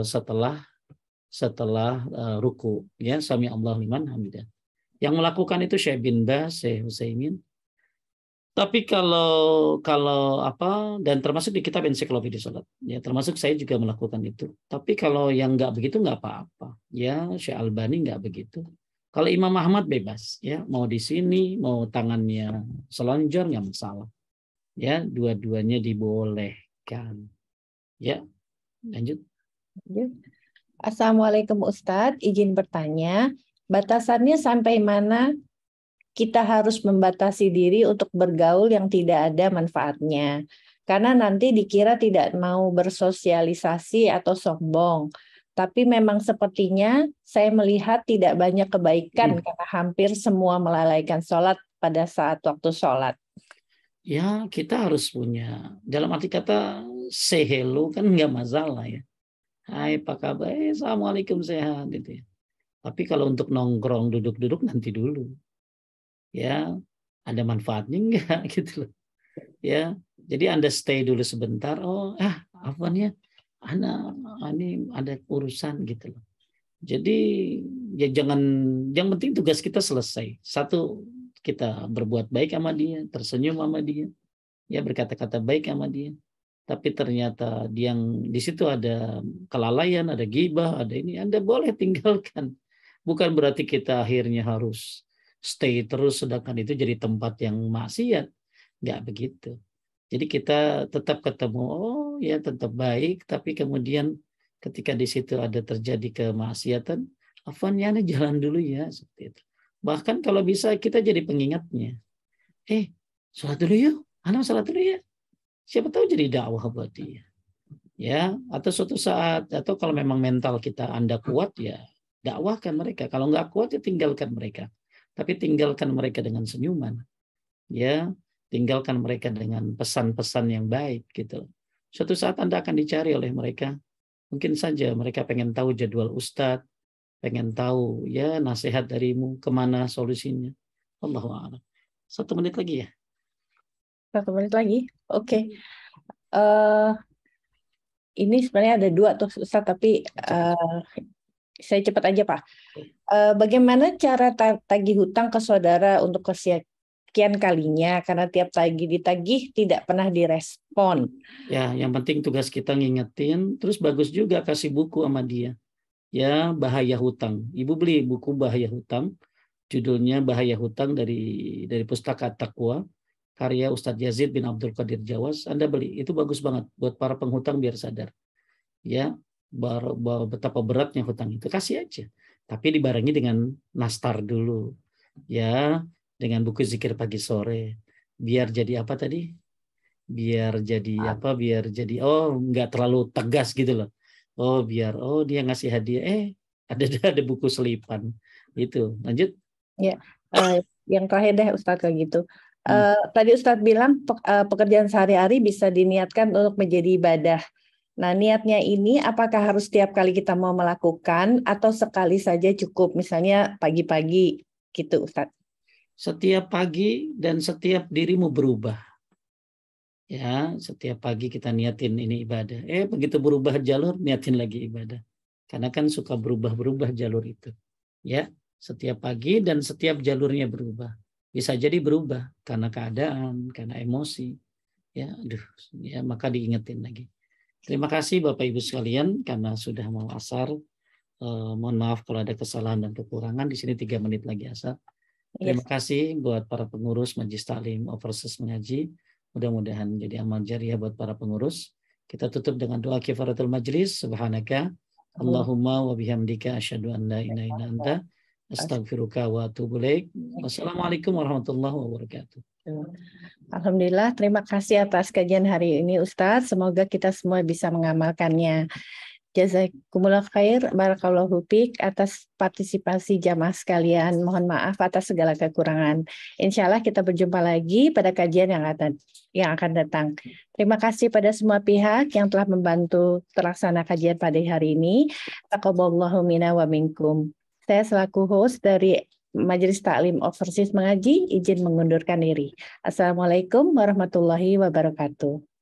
setelah ruku, ya, sami Allahu liman hamidah. Yang melakukan itu Syekh bin Baz, Syekh Utsaimin. Tapi kalau dan termasuk di kitab ensiklopedia salat, ya, termasuk saya juga melakukan itu. Tapi kalau yang nggak begitu nggak apa-apa, ya, Syekh Albani nggak begitu. Kalau Imam Ahmad bebas, ya, mau di sini, mau tangannya selonjor nggak masalah, ya, dua-duanya dibolehkan, ya. Lanjut. Assalamualaikum Ustadz, izin bertanya, batasannya sampai mana kita harus membatasi diri untuk bergaul yang tidak ada manfaatnya? Karena nanti dikira tidak mau bersosialisasi atau sombong. Tapi memang sepertinya saya melihat tidak banyak kebaikan karena hampir semua melalaikan sholat pada saat waktu sholat. Ya, kita harus punya, dalam arti kata say hello kan nggak masalah, ya. Hai, apa kabar? Assalamualaikum, sehat, gitu ya. Tapi kalau untuk nongkrong, duduk-duduk nanti dulu. Ya, ada manfaatnya enggak gitu loh. Ya, jadi Anda stay dulu sebentar. Oh, apa nih? Ini ada urusan gitu loh. Jadi ya yang penting tugas kita selesai. Satu, kita berbuat baik sama dia, tersenyum sama dia, ya, berkata-kata baik sama dia. Tapi ternyata yang di situ ada kelalaian, ada ghibah, ada ini, Anda boleh tinggalkan. Bukan berarti kita akhirnya harus stay terus sedangkan itu jadi tempat yang maksiat. Nggak begitu. Jadi kita tetap ketemu, oh ya tetap baik, tapi kemudian ketika di situ ada terjadi kemaksiatan, afwan ya, jalan dulu ya, seperti itu. Bahkan kalau bisa kita jadi pengingatnya. Sholat dulu yuk, sholat dulu ya. Siapa tahu jadi dakwah buat dia. Ya, atau suatu saat, atau kalau memang mental kita Anda kuat, ya dakwahkan mereka. Kalau nggak kuat, ya tinggalkan mereka. Tapi tinggalkan mereka dengan senyuman. Ya, tinggalkan mereka dengan pesan-pesan yang baik gitu. Suatu saat Anda akan dicari oleh mereka. Mungkin saja mereka pengen tahu jadwal Ustadz, pengen tahu ya nasihat darimu, kemana solusinya. Allahu a'lam. 1 menit lagi ya. 1 menit lagi, oke. Ini sebenarnya ada 2 tuh Ustaz, tapi saya cepat aja Pak. Bagaimana cara tagih hutang ke saudara untuk kesekian kalinya karena tiap ditagih tidak pernah direspon? Ya, yang penting tugas kita ngingetin, terus bagus juga kasih buku sama dia. Ya, Bahaya Hutang. Ibu beli buku Bahaya Hutang, judulnya Bahaya Hutang dari Pustaka Taqwa, karya Ustadz Yazid bin Abdul Qadir Jawas. Anda beli, itu bagus banget buat para penghutang biar sadar. Ya, betapa beratnya hutang itu, kasih aja. Tapi dibarengi dengan nastar dulu. Ya, dengan buku zikir pagi sore. Biar jadi apa tadi? Biar jadi apa? Biar jadi nggak terlalu tegas gitu loh. Biar dia ngasih hadiah, ada buku selipan. Itu. Lanjut. Ya, yang terakhir deh Ustadz kayak gitu. Tadi Ustadz bilang pekerjaan sehari-hari bisa diniatkan untuk menjadi ibadah. Nah, niatnya ini apakah harus setiap kali kita mau melakukan atau sekali saja cukup? Misalnya pagi-pagi gitu Ustadz. Setiap pagi dan setiap dirimu berubah. Ya, setiap pagi kita niatin ini ibadah. Begitu berubah jalur, niatin lagi ibadah. Karena kan suka berubah-berubah jalur itu. Ya, setiap pagi dan setiap jalurnya berubah. Bisa jadi berubah karena keadaan, karena emosi. Ya, maka diingetin lagi. Terima kasih Bapak Ibu sekalian karena sudah mau asar. Mohon maaf kalau ada kesalahan dan kekurangan. Di sini 3 menit lagi asar. Terima kasih buat para pengurus Majelis Taklim Overseas Mengaji. Mudah-mudahan menjadi amal jariah buat para pengurus. Kita tutup dengan doa kifaratul majlis. Subhanaka Allahumma wa bihamdika asyhadu an la ilaha illa anta astaghfiruka wa atubu ilaik. Wassalamualaikum warahmatullahi wabarakatuh. Alhamdulillah, terima kasih atas kajian hari ini Ustadz. Semoga kita semua bisa mengamalkannya. Jazakumullah khair, barakallahu fiik atas partisipasi jamaah sekalian. Mohon maaf atas segala kekurangan. Insya Allah kita berjumpa lagi pada kajian yang akan datang. Terima kasih pada semua pihak yang telah membantu terlaksana kajian pada hari ini. Taqabbalallahu minna wa minkum. Saya selaku host dari Majelis Taklim Overseas Mengaji izin mengundurkan diri. Assalamualaikum warahmatullahi wabarakatuh.